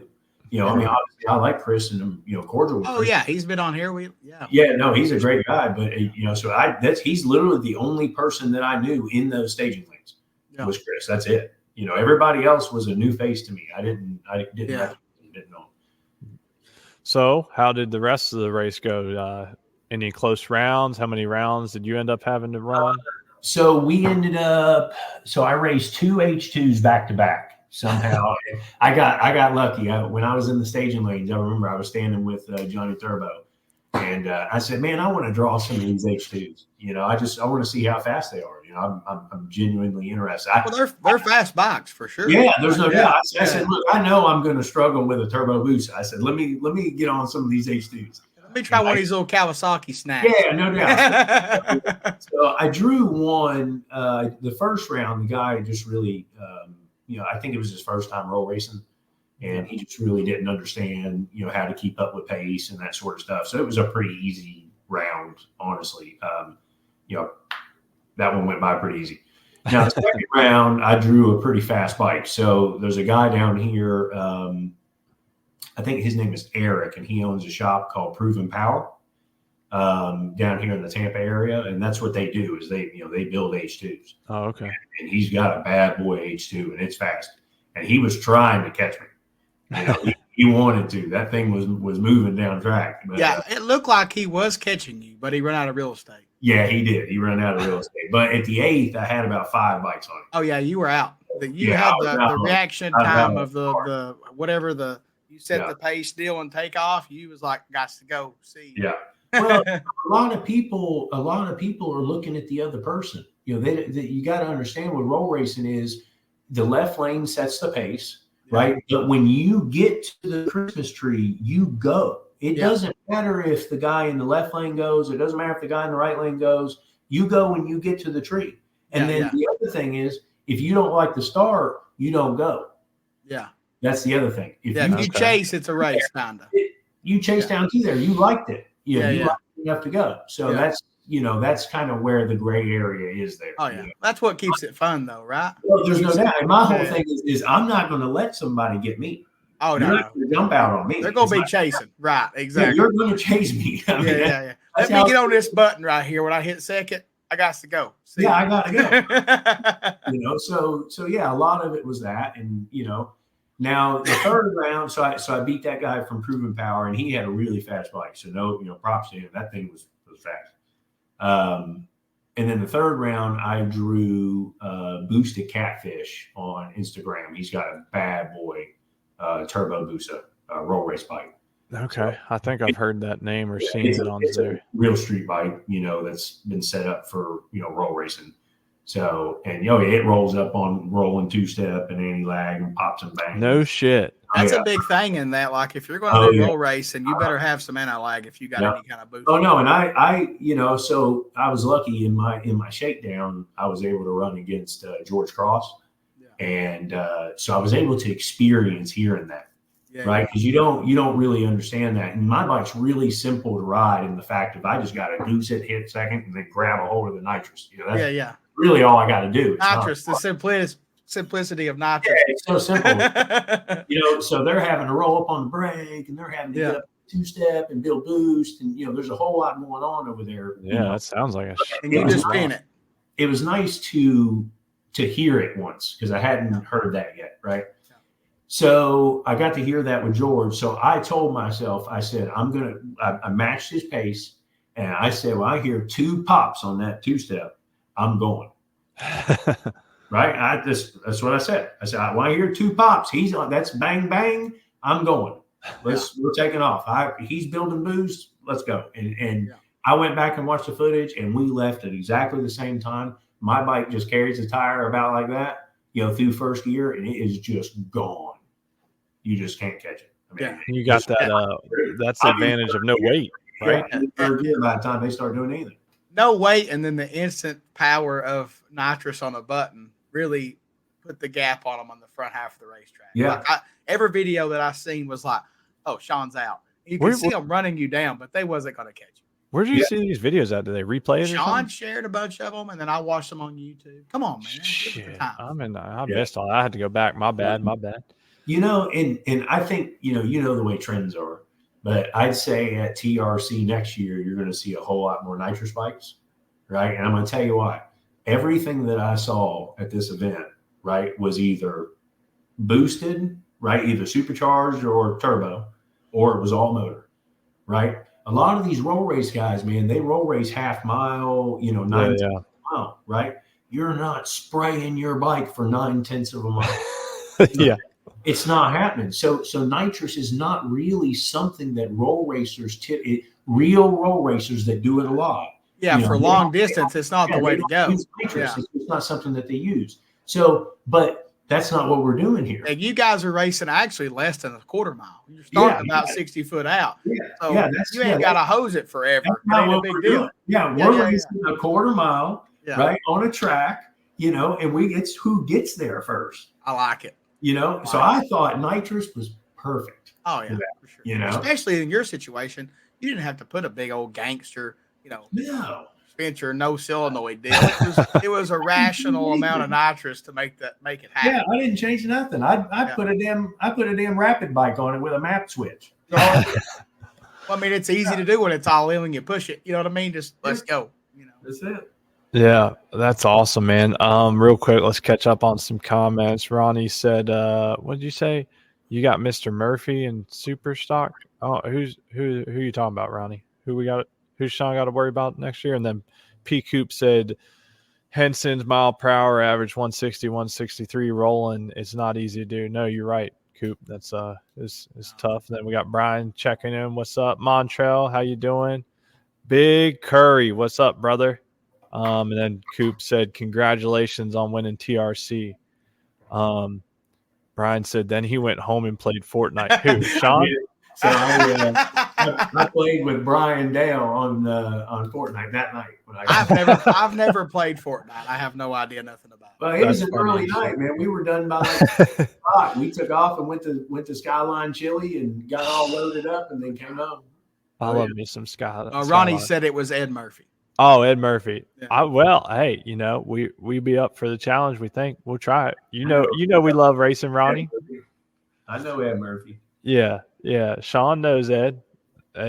Speaker 3: I mean, obviously I like Chris and I'm, cordial with Chris.
Speaker 2: Yeah, he's been on here.
Speaker 3: No, he's a great guy, but so he's literally the only person that I knew in those staging lanes was Chris. That's it. Everybody else was a new face to me. I didn't know.
Speaker 1: So how did the rest of the race go? Any close rounds? How many rounds did you end up having to run?
Speaker 3: So we ended up, I raced 2 H2s back to back somehow. I got lucky. When I was in the staging lanes, I remember I was standing with Johnny Turbo, and I said, man, I want to draw some of these H2s. I want to see how fast they are. I'm genuinely interested.
Speaker 2: They're fast bikes for sure.
Speaker 3: Yeah, there's no doubt. I said, look, I know I'm going to struggle with a turbo boost. I said, let me get on some of these H2s.
Speaker 2: Let me try one of these little Kawasaki snacks.
Speaker 3: Yeah, no doubt. So I drew one. The first round, the guy just really, I think it was his first time roll racing, and he just really didn't understand, how to keep up with pace and that sort of stuff. So it was a pretty easy round, honestly. That one went by pretty easy. Now, the second round, I drew a pretty fast bike. So there's a guy down here, I think his name is Eric, and he owns a shop called Proven Power down here in the Tampa area. And that's what they do is they build H2s.
Speaker 1: Oh, okay.
Speaker 3: And he's got a bad boy H2, and it's fast. And he was trying to catch me. He wanted to. That thing was moving down track. But,
Speaker 2: it looked like he was catching you, but he ran out of real estate.
Speaker 3: Yeah, he did. He ran out of real estate. But at the 8th, I had about 5 bikes on it.
Speaker 2: Oh yeah, you were out. You had the reaction time of the whatever you set the pace deal and take off. You was like, got to go. See.
Speaker 3: Yeah. Well, a lot of people are looking at the other person. You know, you got to understand what roll racing is. The left lane sets the pace, right? But when you get to the Christmas tree, you go. It doesn't matter if the guy in the left lane goes. It doesn't matter if the guy in the right lane goes. You go when you get to the tree. And then the other thing is, if you don't like the start, you don't go.
Speaker 2: Yeah.
Speaker 3: That's the other thing. If
Speaker 2: you chase, it's a race, kind of.
Speaker 3: You chase down to there. You liked it. You liked it enough to go. So that's kind of where the gray area is there.
Speaker 2: Oh, yeah. That's what keeps it fun, though, right?
Speaker 3: Well, there's no doubt. And my whole thing is I'm not going to let somebody get me.
Speaker 2: Oh,
Speaker 3: You're
Speaker 2: no.
Speaker 3: not going to jump out on me.
Speaker 2: They're going to be chasing. Right, exactly.
Speaker 3: You're going to chase me. I mean,
Speaker 2: Let me get on this button right here. When I hit second, I got to go. See?
Speaker 3: Yeah, I got to go. So yeah, a lot of it was that. And, now the third round, so I beat that guy from Proven Power, and he had a really fast bike. So props to him. That thing was fast. And then the third round, I drew Boosted Catfish on Instagram. He's got a bad boy Turbo Busa roll race bike.
Speaker 1: Okay, I think I've heard that name or seen it on there.
Speaker 3: Real street bike, that's been set up for roll racing. So, and it rolls up on rolling 2-step and anti-lag and pops and bangs.
Speaker 1: No shit.
Speaker 2: That's a big thing in that. Like, if you're going to do roll racing, you better have some anti-lag if you got any kind of boost.
Speaker 3: Oh no, and I so I was lucky in my shakedown, I was able to run against George Cross, and so I was able to experience hearing that. Right, because you don't really understand that, and my bike's really simple to ride in the fact of I just got to goose it, hit second, and then grab a hold of the nitrous. That's really all I got to do.
Speaker 2: Nitrous, the simplicity of nitrous.
Speaker 3: Yeah, it's so simple. So they're having to roll up on the brake, and they're having to get up 2-step and build boost, and there's a whole lot going on over there.
Speaker 1: Yeah, that sounds like
Speaker 2: and you just pin it.
Speaker 3: It was nice to hear it once because I hadn't heard that yet, right? So I got to hear that with George. So I told myself, I said, I matched his pace. And I said, well, I hear 2 pops on that 2-step. I'm going. Right. That's what I said. I said, when I hear 2 pops, that's bang, bang. I'm going. We're taking off. He's building boost. Let's go. And I went back and watched the footage, and we left at exactly the same time. My bike just carries the tire about like that, through first gear, and it is just gone. You just can't catch it. I mean,
Speaker 1: you got that. That's the advantage of no weight, right?
Speaker 3: Third gear by the time they start doing anything.
Speaker 2: No weight, and then the instant power of nitrous on a button really put the gap on them on the front half of the racetrack.
Speaker 3: Yeah.
Speaker 2: Like every video that I seen was like, "Oh, Sean's out." You can see them running you down, but they wasn't going to catch you.
Speaker 1: Where did you see these videos at? Did they replay it?
Speaker 2: Sean shared a bunch of them, and then I watched them on YouTube. Come on, man!
Speaker 1: Shit. I missed all. I had to go back. My bad.
Speaker 3: And I think, the way trends are, but I'd say at TRC next year, you're going to see a whole lot more nitrous bikes, right? And I'm going to tell you why. Everything that I saw at this event, right, was either boosted, right, either supercharged or turbo, or it was all motor, right? A lot of these roll race guys, man, they roll race half mile, 9 mile, right? You're not spraying your bike for 9/10 of a mile.
Speaker 1: Yeah.
Speaker 3: It's not happening. So nitrous is not really something that roll racers, real roll racers that do it a lot.
Speaker 2: Yeah, for long distance, it's not the way to go.
Speaker 3: Nitrous. It's not something that they use. So, but that's not what we're doing here.
Speaker 2: And you guys are racing actually less than a quarter mile. You're starting about 60 foot out. So you ain't got to hose it forever. It ain't a big deal.
Speaker 3: We're racing a quarter mile, right, on a track, and it's who gets there first.
Speaker 2: I like it.
Speaker 3: So I thought nitrous was perfect.
Speaker 2: Oh, yeah, for sure. Especially in your situation, you didn't have to put a big old gangster, Spencer no solenoid deal. It was a rational amount of nitrous to make it happen.
Speaker 3: Yeah, I didn't change nothing. I put a damn rapid bike on it with a map switch.
Speaker 2: Well, I mean, it's easy to do when it's all in when you push it. You know what I mean? Just let's go.
Speaker 3: That's it.
Speaker 1: Yeah, that's awesome, man. Real quick, let's catch up on some comments. Ronnie said, what did you say? You got Mr. Murphy and Super Stock? Oh, who you talking about, Ronnie? Who's Sean got to worry about next year? And then P. Coop said Henson's mile per hour average 160, 163 rolling. It's not easy to do. No, you're right, Coop. That's is tough. Then we got Brian checking in. What's up, Montrell? How you doing? Big Curry, what's up, brother? And then Coop said, congratulations on winning TRC. Brian said, then he went home and played Fortnite. Who, Sean?
Speaker 3: So I played with Brian Dale on Fortnite that night.
Speaker 2: I've never played Fortnite. I have no idea nothing about it.
Speaker 3: Well, it was an early night, man. We were done by like we took off and went to Skyline Chili and got all loaded up and then came home.
Speaker 1: I love me some Skyline.
Speaker 2: Ronnie said it was Ed Murphy.
Speaker 1: Oh, Ed Murphy.
Speaker 2: Yeah.
Speaker 1: Well, hey, we be up for the challenge. We think we'll try it. You know, we love racing, Ronnie.
Speaker 3: I know Ed Murphy.
Speaker 1: Yeah. Sean knows Ed.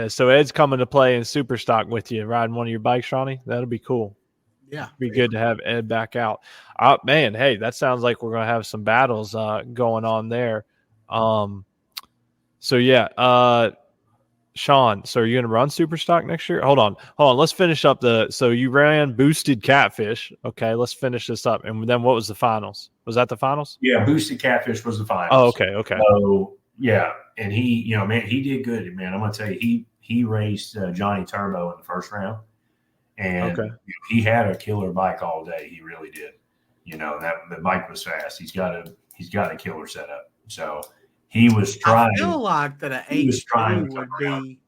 Speaker 1: So Ed's coming to play in Super Stock with you, riding one of your bikes, Ronnie. That'll be cool.
Speaker 2: Yeah,
Speaker 1: be good to have Ed back out. Man, hey, that sounds like we're gonna have some battles going on there. So yeah, Sean, so are you going to run Super Stock next year? Hold on. Let's finish up so you ran Boosted Catfish. Okay, let's finish this up. And then what was the finals? Was that the finals?
Speaker 3: Yeah, Boosted Catfish was the finals.
Speaker 1: Oh, okay.
Speaker 3: So, yeah, and he, man, he did good, man. I'm going to tell you, he raced Johnny Turbo in the first round. And he had a killer bike all day. He really did. The bike was fast. He's got a killer setup. So, he was trying.
Speaker 2: I feel like that an H2 would be.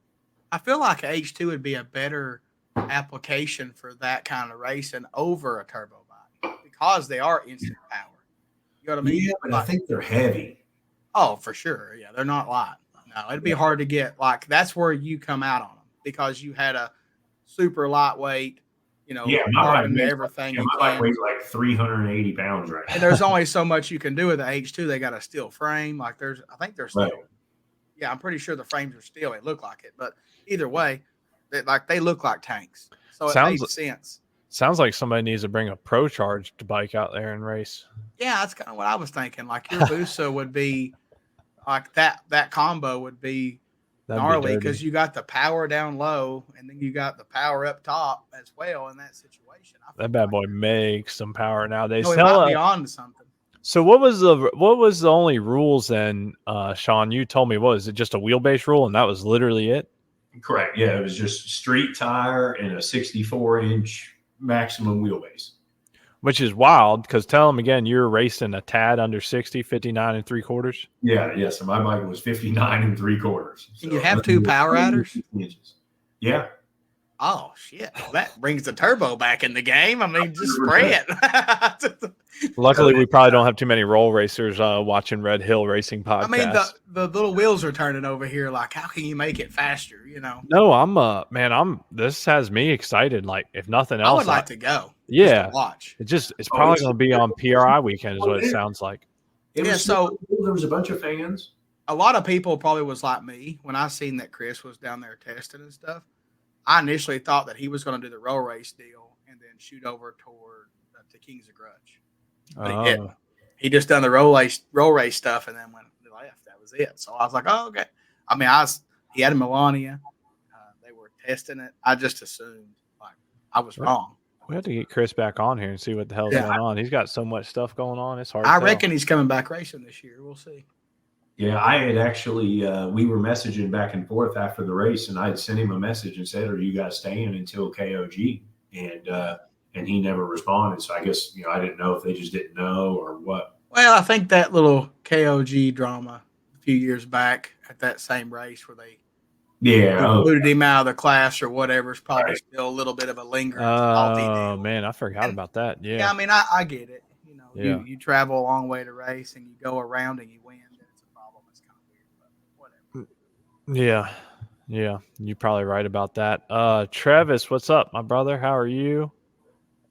Speaker 2: I feel like an H2 would be a better application for that kind of racing over a turbo bike because they are instant power. You know what I mean?
Speaker 3: Yeah, but I think they're heavy.
Speaker 2: Oh, for sure. Yeah, they're not light. No, it'd be hard to get. That's where you come out on them because you had a super lightweight. Everything.
Speaker 3: Yeah, my bike weighs like 380 pounds right now.
Speaker 2: And there's only so much you can do with the H2. They got a steel frame. I think they're steel. Right. Yeah, I'm pretty sure the frames are steel. They look like it. But either way, they look like tanks. So it makes sense.
Speaker 1: Sounds like somebody needs to bring a Pro Charged bike out there and race.
Speaker 2: Yeah, that's kind of what I was thinking. Like your Busa would be like that combo would be gnarly because you got the power down low and then you got the power up top as well in that situation.
Speaker 1: That bad boy makes some power nowadays.
Speaker 2: No, it might be on to something.
Speaker 1: So what was the only rules then, Sean? You told me, what was it, just a wheelbase rule and that was literally it?
Speaker 3: Correct. Yeah, it was just street tire and a 64-inch maximum wheelbase.
Speaker 1: Which is wild because tell them again, you're racing a tad under 60, 59 3/4.
Speaker 3: Yeah. So my bike was 59 3/4. So
Speaker 2: can you have two power adders?
Speaker 3: Yeah.
Speaker 2: Oh shit! Well, that brings the turbo back in the game. I mean, just spray it.
Speaker 1: Luckily, we probably don't have too many roll racers watching Red Hill Racing podcast.
Speaker 2: I mean, the little wheels are turning over here. Like, how can you make it faster?
Speaker 1: No, this has me excited. Like, if nothing else,
Speaker 2: I would like to go.
Speaker 1: Yeah,
Speaker 2: to watch.
Speaker 1: It's probably going to be on PRI weekend, is what it sounds like.
Speaker 3: So there was a bunch of fans.
Speaker 2: A lot of people probably was like me when I seen that Chris was down there testing and stuff. I initially thought that he was going to do the roll race deal and then shoot over toward the Kings of Grudge. But he didn't. He just done the roll race stuff and then went left. That was it. So I was like, oh, okay. I mean, he had a Melania. They were testing it. I just assumed I was wrong.
Speaker 1: We have to get Chris back on here and see what the hell's going on. He's got so much stuff going on. It's hard.
Speaker 2: I reckon he's coming back racing this year. We'll see.
Speaker 3: Yeah, I had actually, we were messaging back and forth after the race, and I had sent him a message and said, are you guys staying until KOG? And he never responded. So I guess, I didn't know if they just didn't know or what.
Speaker 2: Well, I think that little KOG drama a few years back at that same race where they booted him out of the class or whatever is probably still a little bit of a lingering salty deal.
Speaker 1: Oh, man, I forgot about that. Yeah,
Speaker 2: I mean, I get it. You travel a long way to race and you go around and you win.
Speaker 1: Yeah, you're probably right about that. Travis, what's up, my brother? How are you?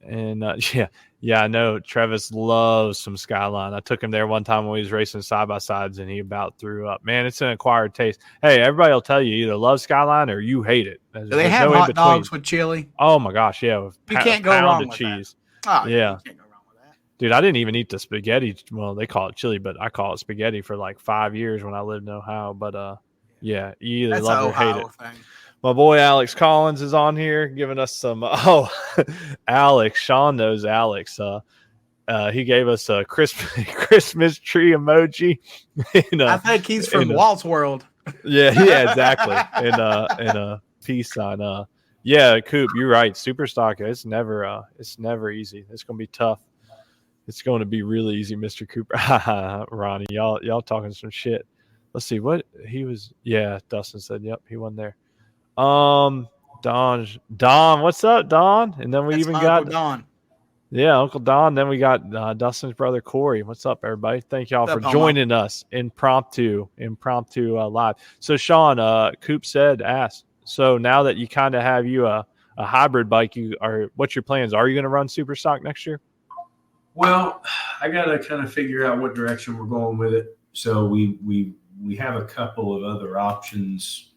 Speaker 1: And I know Travis loves some Skyline. I took him there one time when he was racing side by sides, and he about threw up. Man, it's an acquired taste. Hey, everybody will tell you either love Skyline or you hate it.
Speaker 2: Do they have hot dogs with chili?
Speaker 1: Oh my gosh, yeah, with
Speaker 2: you can't go wrong with
Speaker 1: cheese.
Speaker 2: That. Oh, yeah. You can't go wrong with that.
Speaker 1: Dude, I didn't even eat the spaghetti. Well, they call it chili, but I call it spaghetti for like 5 years when I lived in Ohio. But yeah, you either love it or hate it. Thing. My boy Alex Collins is on here giving us some. Alex, Sean knows Alex. He gave us a Christmas tree emoji.
Speaker 2: I think he's from Walt's World.
Speaker 1: Yeah, exactly. In a peace sign. Yeah, Coop, you're right. Super stock, it's never easy. It's gonna be tough. It's going to be really easy, Mr. Cooper. Ronnie, y'all talking some shit. Let's see what he was. Yeah, Dustin said, yep, he won there. Don, what's up, Don? And then we
Speaker 2: That's
Speaker 1: even
Speaker 2: Uncle
Speaker 1: got
Speaker 2: Don.
Speaker 1: Yeah, Uncle Don. Then we got Dustin's brother Corey. What's up, everybody? Thank y'all for joining us impromptu live. So Sean, Coop said, ask. So now that you kind of have a hybrid bike, what's your plans? Are you going to run super stock next year?
Speaker 3: Well, I got to kind of figure out what direction we're going with it. So we have a couple of other options,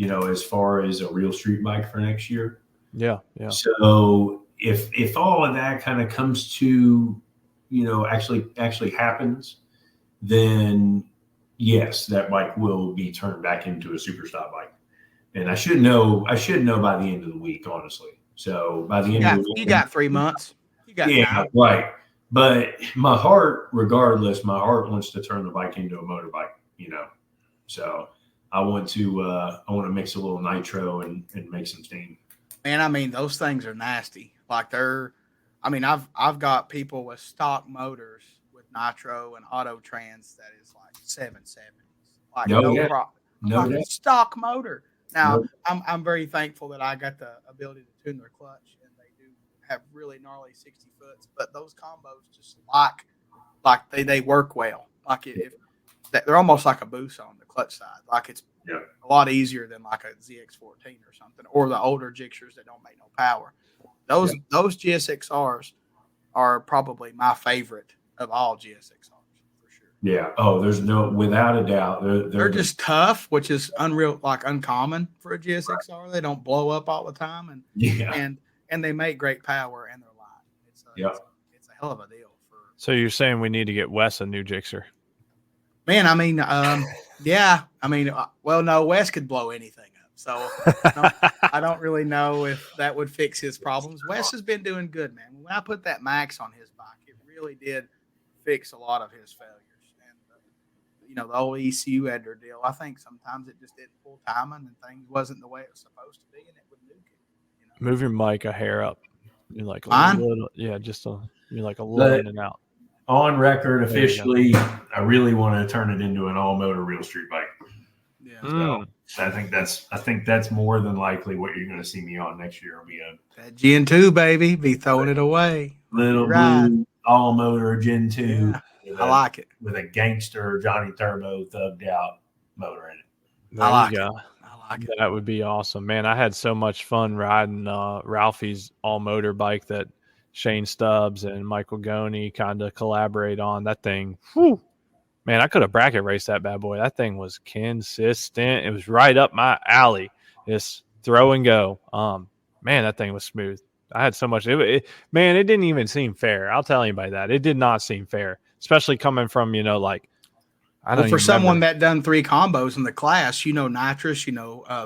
Speaker 3: as far as a real street bike for next year.
Speaker 1: Yeah.
Speaker 3: So if all of that kind of comes to, actually happens, then yes, that bike will be turned back into a super stock bike. And I should know by the end of the week, honestly. So by the end of the week,
Speaker 2: you got 3 months. You got time.
Speaker 3: Right. But my heart wants to turn the bike into a motorbike, So I want to mix a little nitro and make some steam.
Speaker 2: Man, I mean, those things are nasty. Like I've got people with stock motors with nitro and auto trans that is like 770s. Like no problem. Stock motor. Now I'm very thankful that I got the ability to tune their clutch, and they do have really gnarly 60 foots. But those combos just like they work well. Like if they're almost like a boost on the clutch side. Like it's a lot easier than like a ZX14 or something, or the older Gixxers that don't make no power. Those GSXRs are probably my favorite of all GSXRs for sure.
Speaker 3: Yeah. Oh, there's without a doubt.
Speaker 2: They're just tough, which is uncommon for a GSXR. Right. They don't blow up all the time, and they make great power, and they're light. It's a hell of a deal.
Speaker 1: So you're saying we need to get Wes a new Gixxer?
Speaker 2: Man, I mean, yeah. I mean, well, no, Wes could blow anything up. So I don't really know if that would fix his problems. Wes has been doing good, man. When I put that Max on his bike, it really did fix a lot of his failures. And, the old ECU editor deal, I think sometimes it just didn't pull timing and things wasn't the way it was supposed to be, and it would nuke it.
Speaker 1: Move your mic a hair up. You're like a little, you're like a little in and out.
Speaker 3: On record, officially, I really want to turn it into an all-motor real street bike. Yeah. So I think that's more than likely what you're going to see me on next year. Will be
Speaker 2: that Gen 2, baby. Be throwing it away.
Speaker 3: Little blue all-motor Gen 2.
Speaker 2: Yeah. I like it.
Speaker 3: With a gangster Johnny Turbo thugged out motor in it.
Speaker 2: I like it.
Speaker 1: That would be awesome, man. I had so much fun riding Ralphie's all-motor bike that Shane Stubbs and Michael Goney kind of collaborate on. That thing, whew, man, I could have bracket raced that bad boy. That thing was consistent. It was right up my alley. Just throw and go. Man, that thing was smooth. I had so much. It didn't even seem fair. I'll tell anybody that. It did not seem fair, especially coming from,
Speaker 2: for someone that done 3 combos in the class, nitrous,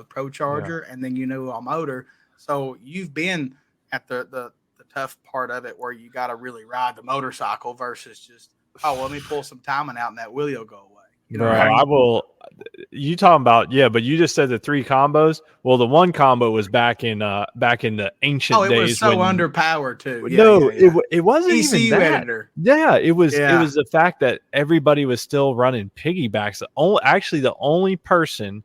Speaker 2: pro charger, and then all motor. So you've been at the tough part of it where you got to really ride the motorcycle versus just, let me pull some timing out and that wheel will go away.
Speaker 1: I will. You talking about, but you just said the 3 combos. Well, the 1 combo was back in the ancient days.
Speaker 2: It was so underpowered too.
Speaker 1: It wasn't
Speaker 2: ECU
Speaker 1: even that.
Speaker 2: editor.
Speaker 1: Yeah, it was the fact that everybody was still running piggybacks. The only person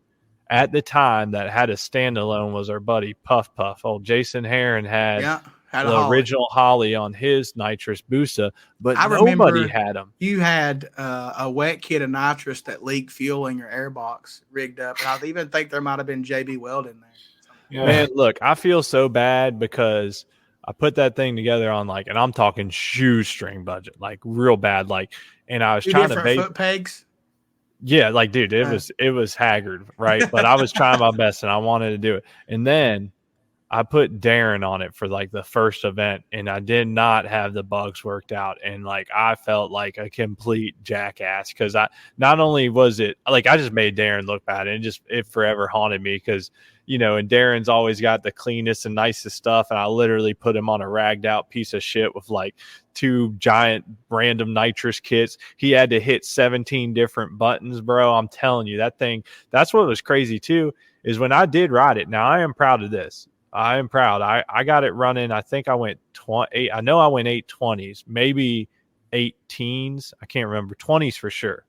Speaker 1: at the time that had a standalone was our buddy Puff. Old Jason Heron had the original Holly on his nitrous Busa, but nobody had them.
Speaker 2: You had a wet kit of nitrous that leaked fuel in your airbox rigged up. And I even think there might have been JB Weld in there.
Speaker 1: Yeah. Man, look, I feel so bad because I put that thing together on and I'm talking shoestring budget, real bad. And I was trying to
Speaker 2: foot pegs.
Speaker 1: Yeah, dude, it was haggard, right? But I was trying my best and I wanted to do it. And then I put Darren on it for the first event, and I did not have the bugs worked out. And I felt like a complete jackass because not only was it I just made Darren look bad, and it forever haunted me because and Darren's always got the cleanest and nicest stuff. And I literally put him on a ragged out piece of shit with like 2 giant random nitrous kits. He had to hit 17 different buttons, bro. I'm telling you, that thing, that's what was crazy too, is when I did ride it. Now I am proud of this. I am proud. I got it running. I think I went 8. I know I went 820s, maybe 18s. I can't remember, 20s for sure.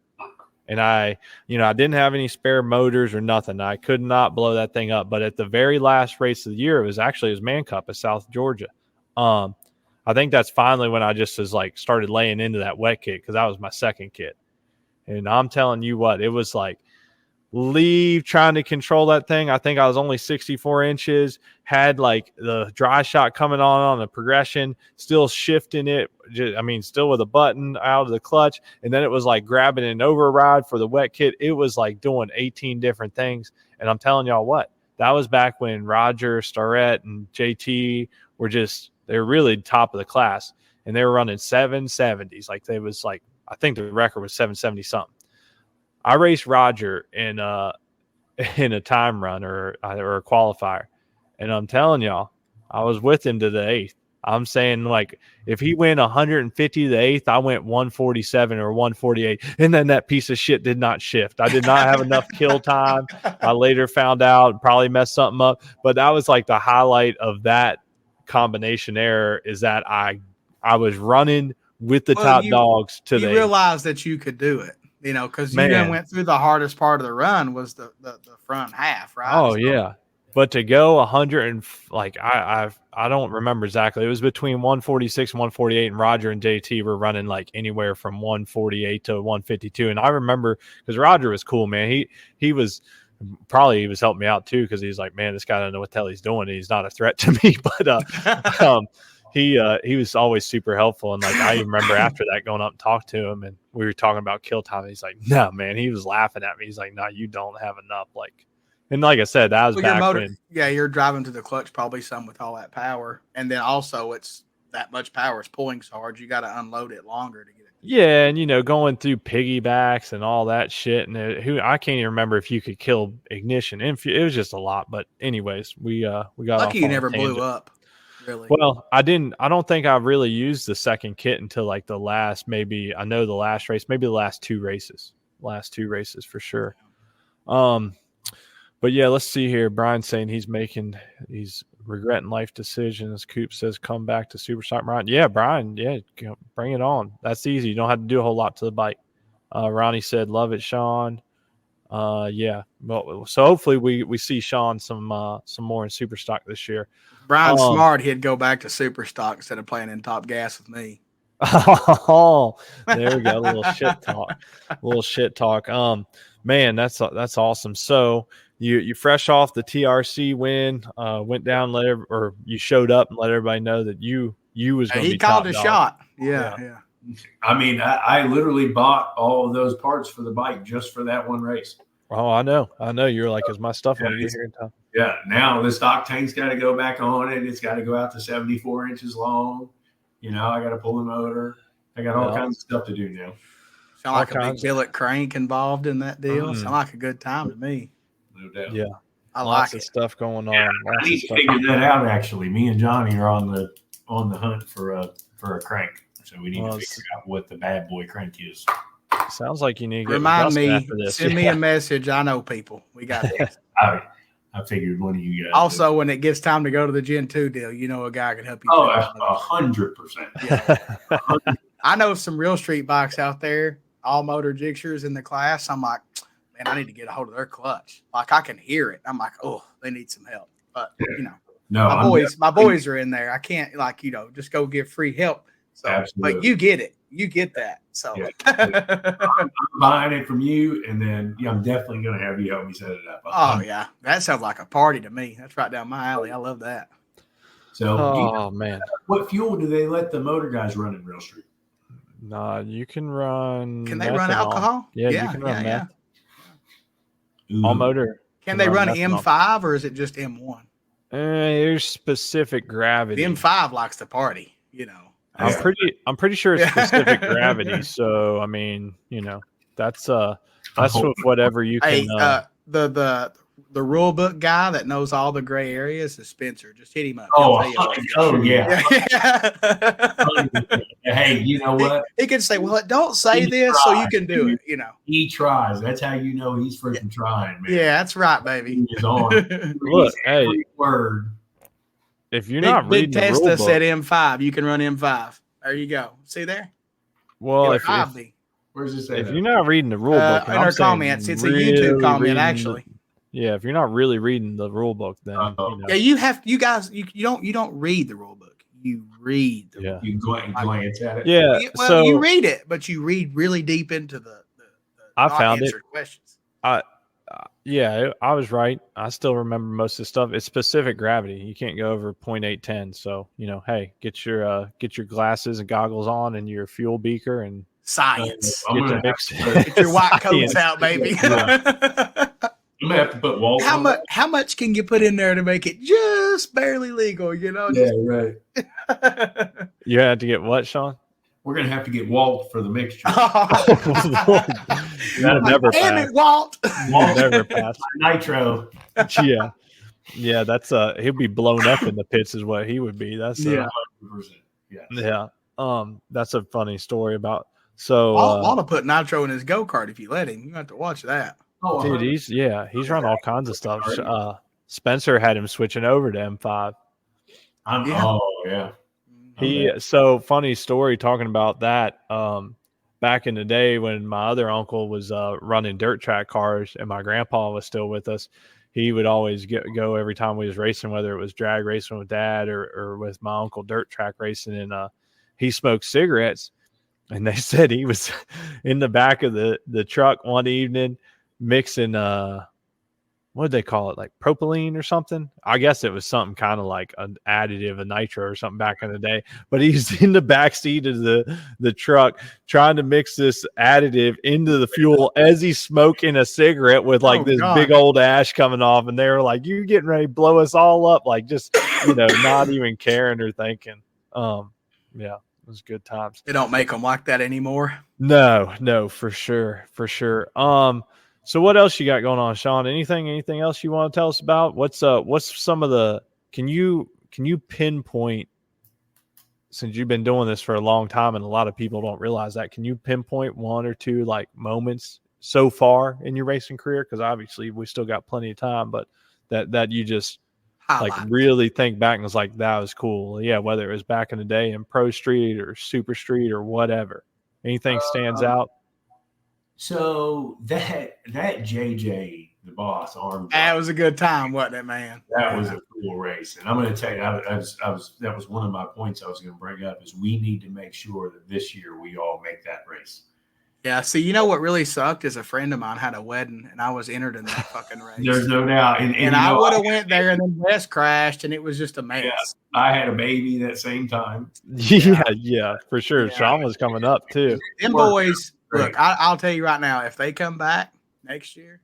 Speaker 1: And I didn't have any spare motors or nothing. I could not blow that thing up. But at the very last race of the year, it was actually his Man Cup at South Georgia. I think that's finally when I just started laying into that wet kit, because that was my second kit. And I'm telling you what, it was like trying to control that thing. I think I was only 64 inches, had like the dry shot coming on the progression, still shifting it. Still with a button out of the clutch. And then it was like grabbing an override for the wet kit. It was like doing 18 different things. And I'm telling y'all what, that was back when Roger, Starrett, and JT they're really top of the class. And they were running 770s. I think the record was 770 something. I raced Roger in a time run or a qualifier, and I'm telling y'all, I was with him to the 8th. I'm saying, like, if he went 150 to the 8th, I went 147 or 148, and then that piece of shit did not shift. I did not have enough kill time. I later found out, probably messed something up, but that was like the highlight of that combination error, is that I was running with the top dogs to the 8th.
Speaker 2: You realized that you could do it. Because you went through the hardest part of the run was the front half, right?
Speaker 1: Oh, yeah. But to go 100 and I don't remember exactly. It was between 146 and 148, and Roger and JT were running like anywhere from 148 to 152. And I remember, because Roger was cool, man. He was helping me out too, because he's like, man, this guy doesn't know what the hell he's doing. He's not a threat to me. But he was always super helpful. And like, I even remember after that going up and talk to him, and we were talking about kill time. And he's like, no, man, he was laughing at me. He's like, no, you don't have enough. And like I said, that was back when.
Speaker 2: Yeah, you're driving to the clutch probably some with all that power. And then also it's that much power is pulling so hard, you got to unload it longer to get it.
Speaker 1: Yeah, and going through piggybacks and all that shit. And I can't even remember if you could kill ignition. It was just a lot. But anyways, we got
Speaker 2: lucky you never blew up. Really?
Speaker 1: Well, I don't think I really used the second kit until like the last race, maybe the last two races for sure. But yeah, let's see here. Brian's saying he's regretting life decisions. Coop says, come back to Superstock, Brian. Yeah, Brian. Yeah, bring it on. That's easy. You don't have to do a whole lot to the bike. Ronnie said, love it, Sean. Yeah. Well, so hopefully we see Sean some more in Superstock this year.
Speaker 2: Brian's smart. He'd go back to Superstock instead of playing in Top Gas with me.
Speaker 1: Oh, there we go. A little shit talk. Man, that's awesome. So you fresh off the TRC win, went down, you showed up and let everybody know that you was going to be top dog.
Speaker 2: He called a shot. Yeah.
Speaker 3: I literally bought all of those parts for the bike just for that one race.
Speaker 1: Oh, I know. You're like, is my stuff going to get here in time?
Speaker 3: Yeah. Now this stock tank's got to go back on it. It's got to go out to 74 inches long. I got to pull the motor. I got all kinds of stuff to do now.
Speaker 2: Sound like a big billet crank involved in that deal. Sound like a good time to me.
Speaker 3: No doubt.
Speaker 1: Yeah.
Speaker 2: I
Speaker 1: Lots
Speaker 2: like
Speaker 1: of stuff going on.
Speaker 3: Yeah, I need to figure that out, actually. Me and Johnny are on the hunt for a crank. So we need to figure out what the bad boy crank is.
Speaker 1: Sounds like you need to get
Speaker 2: remind me, send me a message. I know people. We got this.
Speaker 3: I figured one of you guys.
Speaker 2: Also, when it gets time to go to the Gen 2 deal, a guy can help you.
Speaker 3: 100%.
Speaker 2: Yeah. I know some real street bikes out there, all motor jigsters in the class. I'm like, man, I need to get a hold of their clutch. Like, I can hear it. I'm like, oh, they need some help. But my boys are in there. I can't just go give free help. So,
Speaker 3: absolutely.
Speaker 2: But you get it. You get that. So
Speaker 3: I'm buying it from you, and then I'm definitely going to have you help me set it up.
Speaker 2: Oh yeah, that sounds like a party to me. That's right down my alley. I love that.
Speaker 3: So,
Speaker 1: man,
Speaker 3: what fuel do they let the motor guys run in Real Street?
Speaker 1: Nah, you can run.
Speaker 2: Can they run alcohol?
Speaker 1: Yeah, you can run meth.
Speaker 3: Ooh.
Speaker 1: All motor.
Speaker 2: Can they run M5 or is it just M1?
Speaker 1: There's specific gravity.
Speaker 2: The M5 likes to party.
Speaker 1: I'm pretty sure it's specific gravity. So that's with whatever you can.
Speaker 2: The the rule book guy that knows all the gray areas is Spencer. Just hit him up.
Speaker 3: Yeah. Hey, you know what?
Speaker 2: He can say, "Well, don't say this, so you can do it." You know,
Speaker 3: he tries. That's how you know he's freaking trying, man.
Speaker 2: Yeah, that's right, baby.
Speaker 3: He is on.
Speaker 1: Look, hey,
Speaker 3: word.
Speaker 1: If you're not reading
Speaker 2: Big
Speaker 1: the rule
Speaker 2: Testa
Speaker 1: book,
Speaker 2: said M5, you can run M5. There you go. See there?
Speaker 1: well,
Speaker 3: Where's this?
Speaker 1: If you're not reading the rule book,
Speaker 2: in our comments, it's a YouTube comment actually.
Speaker 1: Yeah, if you're not really reading the rule book, then
Speaker 2: yeah, you have. You guys, you don't read the rule book. You read.
Speaker 3: You glance at it.
Speaker 1: Yeah,
Speaker 2: well,
Speaker 1: so
Speaker 2: you read it, but you read really deep into the
Speaker 1: I found it.
Speaker 2: Questions.
Speaker 1: Yeah, I was right. I still remember most of the stuff. It's specific gravity. You can't go over 0.810. So hey, get your glasses and goggles on and your fuel beaker and
Speaker 2: science.
Speaker 3: Get
Speaker 2: your white coats out, baby.
Speaker 3: I'm gonna have to put Walt.
Speaker 2: How much can you put in there to make it just barely legal?
Speaker 3: Yeah, right.
Speaker 1: You had to get what, Sean?
Speaker 3: We're gonna have to get Walt for the mixture.
Speaker 1: That'll never pass.
Speaker 2: Damn it, Walt!
Speaker 3: Walt
Speaker 1: never pass.
Speaker 3: Nitro.
Speaker 1: Yeah. That's he'll be blown up in the pits, is what he would be. That's
Speaker 3: 100%.
Speaker 1: Yeah. That's a funny story about. So
Speaker 2: Walt will put nitro in his go kart if you let him. You have to watch that.
Speaker 1: Oh, dude, he's run all kinds of stuff. Spencer had him switching over to M5.
Speaker 3: Oh yeah.
Speaker 1: So funny story talking about that. Back in the day when my other uncle was running dirt track cars and my grandpa was still with us, he would always go every time we was racing, whether it was drag racing with dad or with my uncle dirt track racing, and he smoked cigarettes. And they said he was in the back of the truck one evening mixing what did they call it, like propylene or something? I guess it was something kind of like an additive, a nitro or something back in the day. But he's in the back seat of the truck trying to mix this additive into the fuel as he's smoking a cigarette with like big old ash coming off. And they were like, "You getting ready to blow us all up?" Like just not even caring or thinking. Yeah. It was good times.
Speaker 2: They don't make them like that anymore.
Speaker 1: No, for sure. So what else you got going on, Sean? Anything else you want to tell us about? What's some of the, can you pinpoint, since you've been doing this for a long time and a lot of people don't realize that, can you pinpoint one or two like moments so far in your racing career? Because obviously we still got plenty of time, but that you just like really think back and was like, that was cool. Yeah, whether it was back in the day in Pro Street or Super Street or whatever. Anything stands out?
Speaker 3: So that JJ, the boss arm,
Speaker 2: that was a good time, wasn't it, man?
Speaker 3: That was a cool race. And I'm going to tell you, that was one of my points I was going to bring up, is we need to make sure that this year we all make that race.
Speaker 2: Yeah, see, you know what really sucked is a friend of mine had a wedding, and I was entered in that fucking race.
Speaker 3: There's no doubt. And
Speaker 2: I would have went there, and then Wes crashed, and it was just a mess.
Speaker 3: Yeah, I had a baby that same time.
Speaker 1: Yeah, for sure. Yeah. Sean was coming up, too.
Speaker 2: Them boys, look, I'll tell you right now, if they come back next year,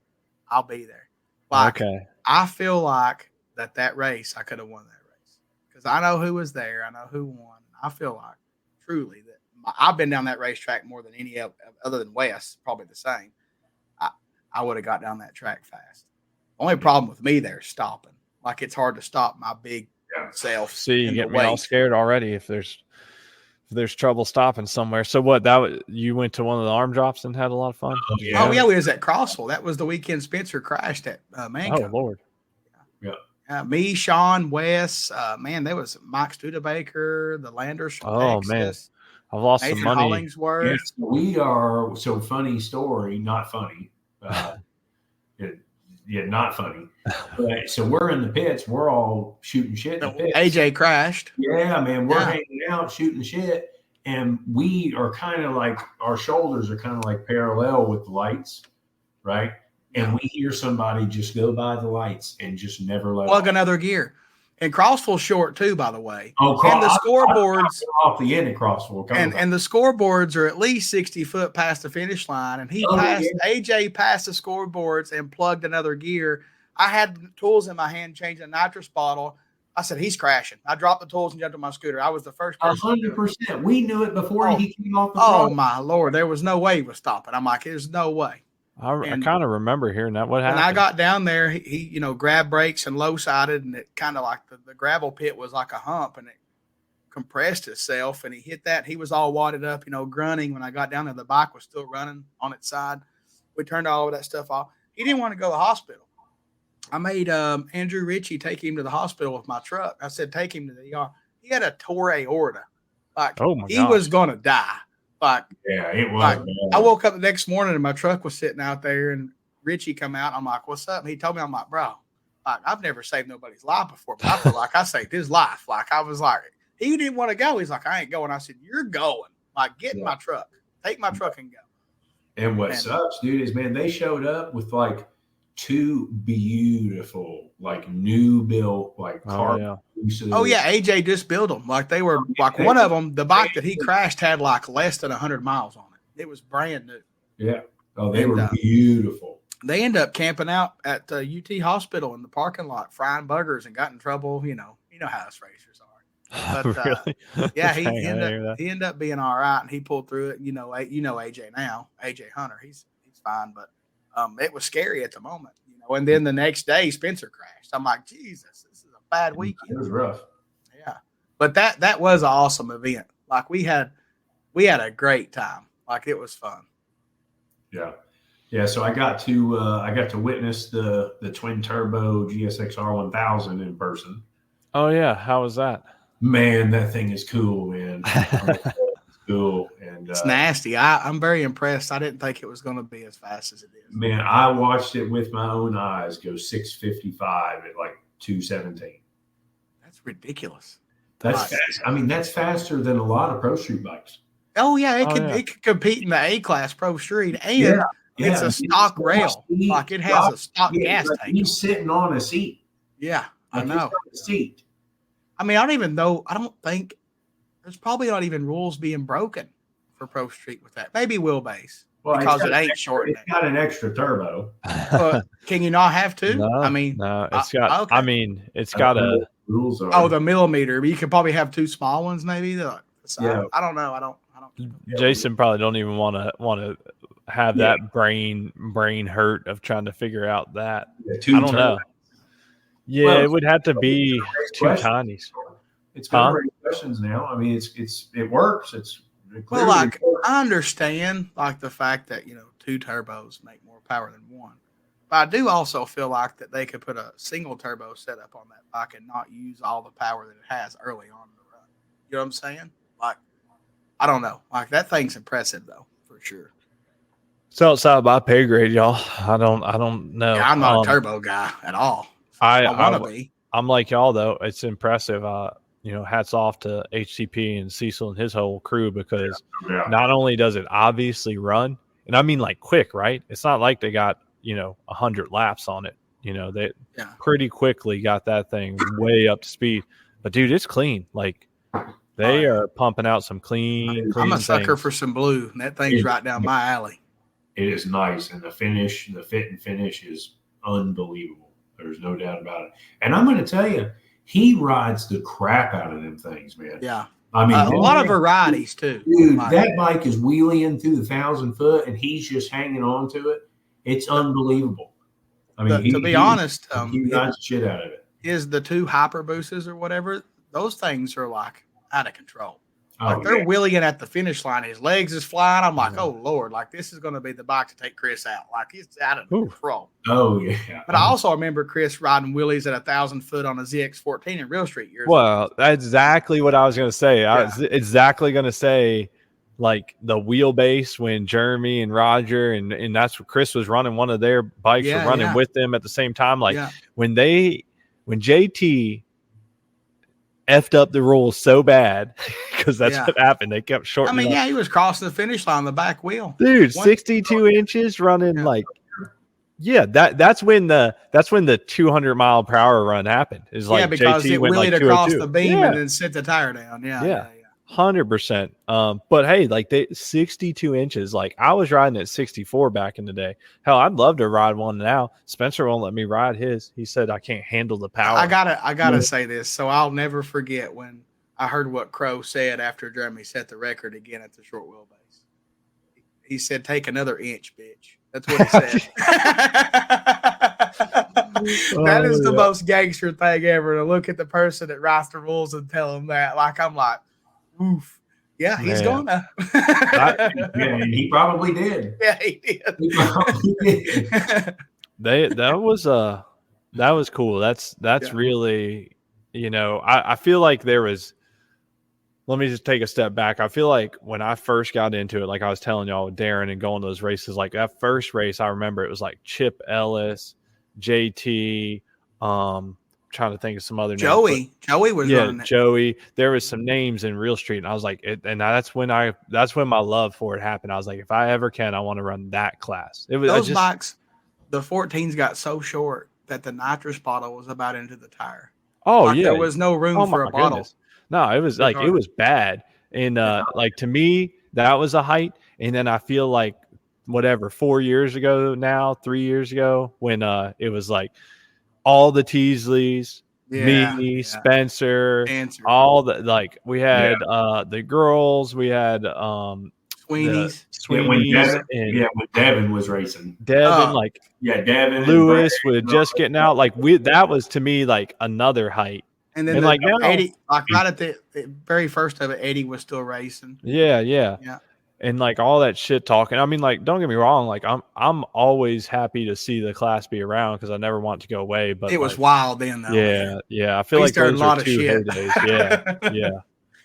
Speaker 2: I'll be there.
Speaker 1: Okay.
Speaker 2: I feel like that race, I could have won that race. Because I know who was there. I know who won. I feel like, truly, that I've been down that racetrack more than any other than Wes, probably the same. I would have got down that track fast. Only problem with me there is stopping. Like, it's hard to stop my big self.
Speaker 1: See, you get me all scared already if there's trouble stopping somewhere. So what, you went to one of the arm drops and had a lot of fun?
Speaker 2: Oh yeah, we was at Crossville. That was the weekend Spencer crashed at Manco.
Speaker 1: Oh Lord.
Speaker 3: Yeah.
Speaker 2: Me, Sean, Wes, man, there was Mike Studebaker, the Landers from Texas.
Speaker 1: I've lost
Speaker 2: Nathan
Speaker 1: some money.
Speaker 2: Hollingsworth.
Speaker 3: Yes, we are. So funny story, not funny. Not funny. But, so we're in the pits. We're all shooting shit in the pits.
Speaker 2: AJ crashed.
Speaker 3: Yeah, man. We're hanging out, shooting shit. And we are kind of like, our shoulders are kind of like parallel with the lights, right? And we hear somebody just go by the lights and just never let
Speaker 2: plug another gear. And Crossville's short too, by the way.
Speaker 3: Oh,
Speaker 2: and the scoreboards
Speaker 3: off the end of Crossville,
Speaker 2: and the scoreboards are at least 60 foot past the finish line. And AJ passed the scoreboards and plugged another gear. I had tools in my hand changing a nitrous bottle. I said, he's crashing. I dropped the tools and jumped on my scooter. I was the first person.
Speaker 3: 100%. We knew it before he came off the
Speaker 2: road. Oh my Lord. There was no way he was stopping. I'm like, there's no way.
Speaker 1: I kind of remember hearing that. What happened?
Speaker 2: When I got down there, he grabbed brakes and low sided, and it kind of like the gravel pit was like a hump, and it compressed itself, and he hit that. He was all wadded up, grunting. When I got down there, the bike was still running on its side. We turned all of that stuff off. He didn't want to go to the hospital. I made Andrew Ritchie take him to the hospital with my truck. I said, take him to the ER. He had a tore aorta. Like, he was going to die. Like,
Speaker 3: yeah, it was.
Speaker 2: Like, I woke up the next morning and my truck was sitting out there, and Richie come out. I'm like, what's up? And he told me, I'm like, bro, like, I've never saved nobody's life before, but I feel like I saved his life. Like, I was like, he didn't want to go. He's like, I ain't going. I said, you're going. Like, get in my truck. Take my truck and go.
Speaker 3: And what sucks, dude, is, man, they showed up with like 2 beautiful, like new built, like car pieces.
Speaker 2: Oh yeah, AJ just built them. Like, they were like, one of them, the bike that he crashed had like less than 100 miles on it. It was brand new.
Speaker 3: Yeah. Oh, they were beautiful.
Speaker 2: They end up camping out at UT Hospital in the parking lot, frying buggers, and got in trouble. You know how us racers are. But
Speaker 1: Really?
Speaker 2: yeah, he ended up being all right, and he pulled through it. AJ now, AJ Hunter, he's fine, but it was scary at the moment. And then the next day, Spencer crashed. I'm like, Jesus, this is a bad weekend.
Speaker 3: It was rough.
Speaker 2: Yeah, but that was an awesome event. Like, we had a great time. Like, it was fun.
Speaker 3: Yeah. Yeah, so I got to witness the twin turbo GSXR 1000 in person.
Speaker 1: Oh yeah, how was that?
Speaker 3: Man, that thing is cool, man. It's cool, and
Speaker 2: it's nasty. I'm very impressed. I didn't think it was going to be as fast as it is.
Speaker 3: Man, I watched it with my own eyes go 655 at like 217.
Speaker 2: That's ridiculous.
Speaker 3: That's fast. I mean, that's faster than a lot of pro street bikes.
Speaker 2: Oh yeah, it could compete in the A-class pro street, and it's a stock rail. Like, it has a stock gas tank.
Speaker 3: He's sitting on a seat.
Speaker 2: Yeah,
Speaker 3: like,
Speaker 2: I know.
Speaker 3: A seat.
Speaker 2: I mean, I don't even know. I don't think there's probably not even rules being broken for pro street with that. Maybe wheelbase, because it ain't short.
Speaker 3: It's got an extra turbo.
Speaker 2: Can you not have two?
Speaker 1: No,
Speaker 2: I mean,
Speaker 1: no, it's got. Okay. I mean, it's got a
Speaker 3: rules.
Speaker 2: The millimeter. But you could probably have 2 small ones, maybe. Yeah. I don't know. I don't.
Speaker 1: Jason probably don't even want to have that brain hurt of trying to figure out that.
Speaker 3: Yeah,
Speaker 1: I don't know. Yeah, it would have to be 2 tinies.
Speaker 3: It's going to raise questions now. I mean, it works.
Speaker 2: Well, like, I understand like the fact that 2 turbos make more power than 1, but I do also feel like that they could put a single turbo setup on that bike and not use all the power that it has early on in the run. You know what I'm saying? Like, I don't know. Like, that thing's impressive though, for sure.
Speaker 1: It's outside my pay grade, y'all. I don't know.
Speaker 2: Yeah, I'm not a turbo guy at all. I want to be.
Speaker 1: I'm like y'all though. It's impressive. Hats off to HTP and Cecil and his whole crew, because not only does it obviously run, and I mean like quick, right? It's not like they got 100 laps on it. They pretty quickly got that thing way up to speed. But dude, it's clean. Like, they are pumping out some clean.
Speaker 2: I'm a sucker for some blue, and that thing's right down my alley.
Speaker 3: It is nice, and the fit and finish is unbelievable. There's no doubt about it. And I'm going to tell you, he rides the crap out of them things, man.
Speaker 2: Yeah.
Speaker 3: I mean,
Speaker 2: a lot of varieties too.
Speaker 3: Dude, that bike is wheeling through the 1,000 foot, and he's just hanging on to it. It's unbelievable. I mean,
Speaker 2: to be honest,
Speaker 3: he rides the shit out of it.
Speaker 2: Is the 2 hyper boosters or whatever, those things are like out of control. Like, they're wheeling at the finish line. His legs is flying. I'm like, oh Lord, like, this is going to be the bike to take Chris out. Like, it's out of control.
Speaker 3: Oh yeah.
Speaker 2: But I also remember Chris riding wheelies at 1,000 foot on a ZX14 in Real Street years
Speaker 1: ago. That's exactly what I was going to say. Yeah. I was exactly going to say, like, the wheelbase when Jeremy and Roger and that's what Chris was running. One of their bikes were running with them at the same time. Like, when JT effed up the rules so bad, because that's what happened. They kept shortening.
Speaker 2: I mean, he was crossing the finish line on the back wheel.
Speaker 1: Dude, 62 inches running that's when the 200 mile per hour run happened. Is like
Speaker 2: because
Speaker 1: JT
Speaker 2: it
Speaker 1: went
Speaker 2: wheeled
Speaker 1: like
Speaker 2: across the beam and then set the tire down. Yeah.
Speaker 1: 100%. But hey, like, they 62 inches. Like, I was riding at 64 back in the day. Hell, I'd love to ride one now. Spencer won't let me ride his. He said I can't handle the power.
Speaker 2: I gotta say this. So I'll never forget when I heard what Crow said after Jeremy set the record again at the short wheelbase. He said, "Take another inch, bitch." That's what he said. That is the most gangster thing ever, to look at the person that writes the rules and tell them that. Like, I'm like, oof. Yeah, he's gonna.
Speaker 3: Yeah, and he probably did.
Speaker 2: Yeah, he did.
Speaker 3: He probably did.
Speaker 1: That was cool. That's really, I feel like there was. Let me just take a step back. I feel like when I first got into it, like I was telling y'all with Darren and going to those races, like that first race, I remember it was like Chip Ellis, JT, trying to think of some other
Speaker 2: names. Joey was running it.
Speaker 1: Joey. There was some names in Real Street, and I was like, and that's when my love for it happened. I was like, if I ever can, I want to run that class. It was
Speaker 2: those bikes. The 14s got so short that the nitrous bottle was about into the tire.
Speaker 1: Oh, yeah.
Speaker 2: There was no room for a bottle.
Speaker 1: No, it was like, it was bad. And like, to me, that was a height. And then I feel like 3 years ago, when it was like all the Teasleys, me, Spencer, all the, like, we had the girls, we had
Speaker 2: Sweeney's.
Speaker 3: When Devin was racing.
Speaker 1: Devin Lewis was just getting out. Like, that was to me like another height.
Speaker 2: And then like 80, like right at the very first of it, 80 was still racing.
Speaker 1: Yeah. And like all that shit talking. I mean, like, don't get me wrong. Like, I'm always happy to see the class be around because I never want it to go away. But
Speaker 2: it was wild then, though.
Speaker 1: Yeah. I feel like
Speaker 2: those
Speaker 1: a lot of shit. Yeah.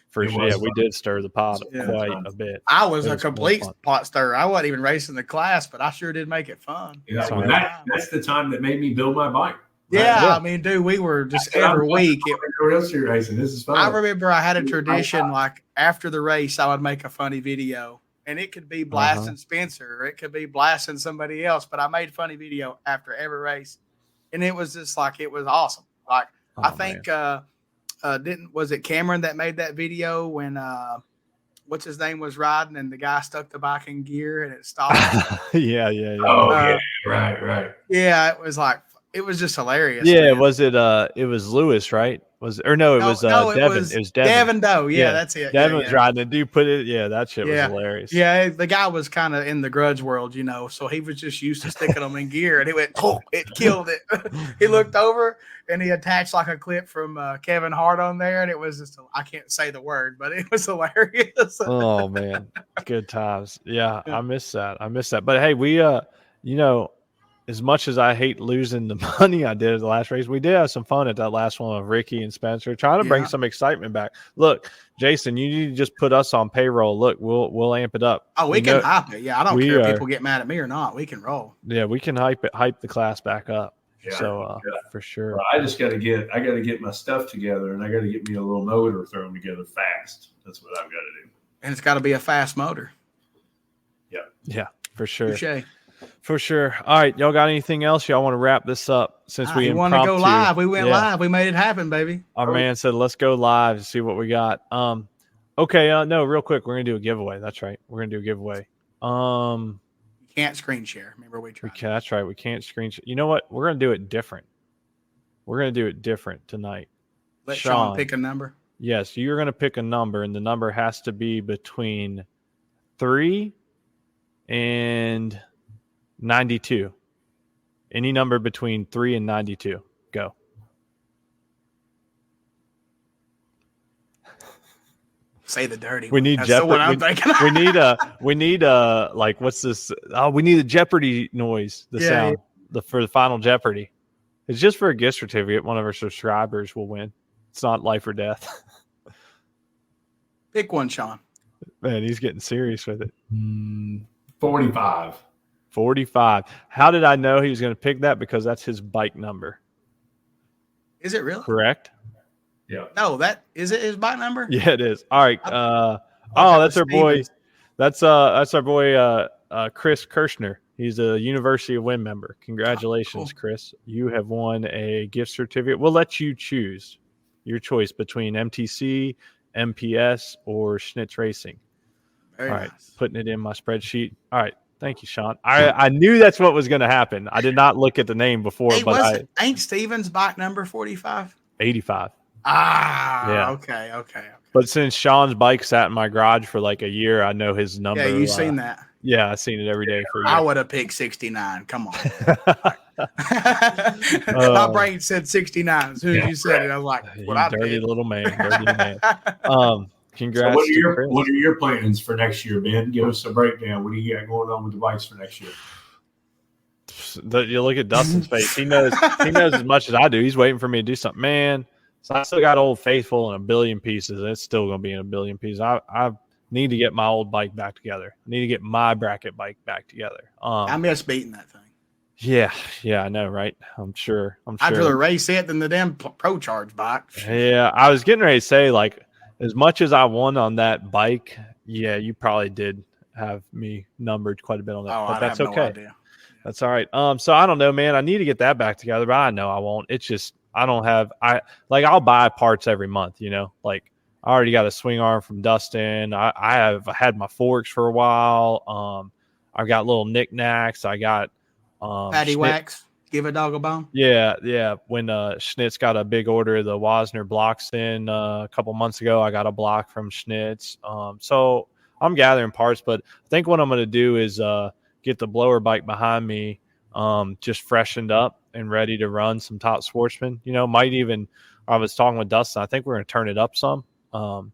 Speaker 1: For sure. Yeah, we did stir the pot quite a bit.
Speaker 2: I was a complete pot stirrer. I wasn't even racing the class, but I sure did make it fun.
Speaker 3: Yeah, that's the time that made me build my bike.
Speaker 2: Yeah, I mean, dude, we were just every week.
Speaker 3: What else are you racing? This is fun.
Speaker 2: I remember I had a tradition, like after the race, I would make a funny video, and it could be blasting Spencer, or it could be blasting somebody else. But I made a funny video after every race, and it was just like, it was awesome. Like I think, was it Cameron that made that video when what's his name was riding and the guy stuck the bike in gear and it stopped?
Speaker 1: Yeah.
Speaker 3: Oh, right.
Speaker 2: Yeah, it was just hilarious.
Speaker 1: Yeah,
Speaker 2: man.
Speaker 1: Was it? It was Lewis, right? It was Devin. It was Devin.
Speaker 2: Devin Doe. Yeah, that's it.
Speaker 1: Devin was riding it. Dude, put it. Yeah, that shit was hilarious.
Speaker 2: Yeah, the guy was kind of in the grudge world, so he was just used to sticking them in gear, and he went, it killed it. He looked over and he attached like a clip from Kevin Hart on there, and it was just, I can't say the word, but it was hilarious.
Speaker 1: Oh man, good times. Yeah, I miss that. But hey, we as much as I hate losing the money I did at the last race, we did have some fun at that last one with Ricky and Spencer, trying to bring some excitement back. Look, Jason, you need to just put us on payroll. Look, we'll amp it up.
Speaker 2: Oh, we can hype it. Yeah, I don't care if people get mad at me or not. We can roll.
Speaker 1: Yeah, we can hype the class back up. Yeah, for sure.
Speaker 3: Well, I just got to get my stuff together, and I got to get me a little motor thrown together fast. That's what I've got to do.
Speaker 2: And it's got to be a fast motor.
Speaker 1: Yeah, for sure.
Speaker 2: Touché.
Speaker 1: For sure. All right, y'all got anything else? Y'all want to wrap this up since we
Speaker 2: want to go live? We went live. We made it happen, baby.
Speaker 1: Our man said, "Let's go live and see what we got." Okay. No, real quick, we're gonna do a giveaway. That's right. We're gonna do a giveaway.
Speaker 2: You can't screen share. Remember we tried.
Speaker 1: That's right. We can't screen share. You know what? We're gonna do it different. We're gonna do it different tonight.
Speaker 2: Let Sean pick a number.
Speaker 1: Yes, you're gonna pick a number, and the number has to be between 3 and 92. Any number between 3 and 92. Go.
Speaker 2: Say the dirty.
Speaker 1: We need Jeopardy. We need like, what's this? Oh, we need a Jeopardy noise. Sound for the final Jeopardy. It's just for a gift certificate. One of our subscribers will win. It's not life or death.
Speaker 2: Pick one, Sean.
Speaker 1: Man, he's getting serious with it.
Speaker 3: 45.
Speaker 1: 45. How did I know he was going to pick that? Because that's his bike number.
Speaker 2: Is it really?
Speaker 1: Correct?
Speaker 3: Yeah.
Speaker 2: No, is it his bike number?
Speaker 1: Yeah, it is. All right. That's our boy. That's our boy Chris Kirshner. He's a University of Wynn member. Congratulations, cool. Chris. You have won a gift certificate. We'll let you choose your choice between MTC, MPS, or Schnitz Racing.
Speaker 2: Very
Speaker 1: All right.
Speaker 2: Nice.
Speaker 1: Putting it in my spreadsheet. All right. Thank you, Sean. I knew that's what was going to happen. I did not look at the name before,
Speaker 2: ain't Steven's bike number 45?
Speaker 1: 85.
Speaker 2: Yeah. Okay.
Speaker 1: But since Sean's bike sat in my garage for like a year, I know his number.
Speaker 2: Yeah, you've seen that.
Speaker 1: Yeah, I've seen it every day for
Speaker 2: I
Speaker 1: you.
Speaker 2: would have picked 69. Come on. My brain said 69 as soon as you said it. I was like, "What I
Speaker 1: dirty
Speaker 2: did."
Speaker 1: little man, dirty man. Congrats.
Speaker 3: So what are your plans for next year, Ben? Give us a breakdown. What do you got going on with the bikes for next year?
Speaker 1: You look at Dustin's face. He knows as much as I do. He's waiting for me to do something, man. So I still got Old Faithful in a billion pieces. It's still going to be in a billion pieces. I need to get my old bike back together. I need to get my bracket bike back together.
Speaker 2: I miss beating that thing.
Speaker 1: Yeah, I know, right? I'm sure.
Speaker 2: I'd rather race it than the damn Pro Charge bike.
Speaker 1: Yeah, I was getting ready to say, like, as much as I won on that bike, yeah, you probably did have me numbered quite a bit on that. But that's okay.
Speaker 2: No idea.
Speaker 1: That's all right. So I don't know, man. I need to get that back together, but I know I won't. It's just I don't have I'll buy parts every month, like I already got a swing arm from Dustin. I have had my forks for a while. I've got little knickknacks. I got
Speaker 2: Patty wax. Give a dog a bone.
Speaker 1: Yeah. When Schnitz got a big order of the Wasner blocks in a couple months ago, I got a block from Schnitz. So I'm gathering parts, but I think what I'm going to do is get the blower bike behind me just freshened up and ready to run some top sportsmen. Might even, I was talking with Dustin, I think we're going to turn it up some, so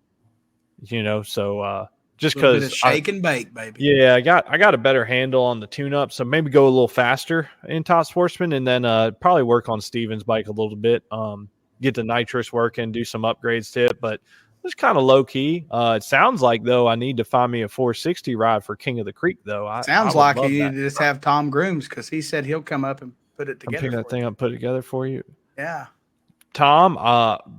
Speaker 1: just because
Speaker 2: shake and bake, baby.
Speaker 1: Yeah, I got a better handle on the tune-up, so maybe go a little faster in top sportsman, and then probably work on Steven's bike a little bit, get the nitrous working, do some upgrades to it, but it's kind of low-key. It sounds like, though, I need to find me a 460 ride for King of the Creek, though.
Speaker 2: Sounds like you need to just have Tom Grooms, because he said he'll come up and put it together.
Speaker 1: Pick that thing up, put it together for you.
Speaker 2: Yeah.
Speaker 1: Tom,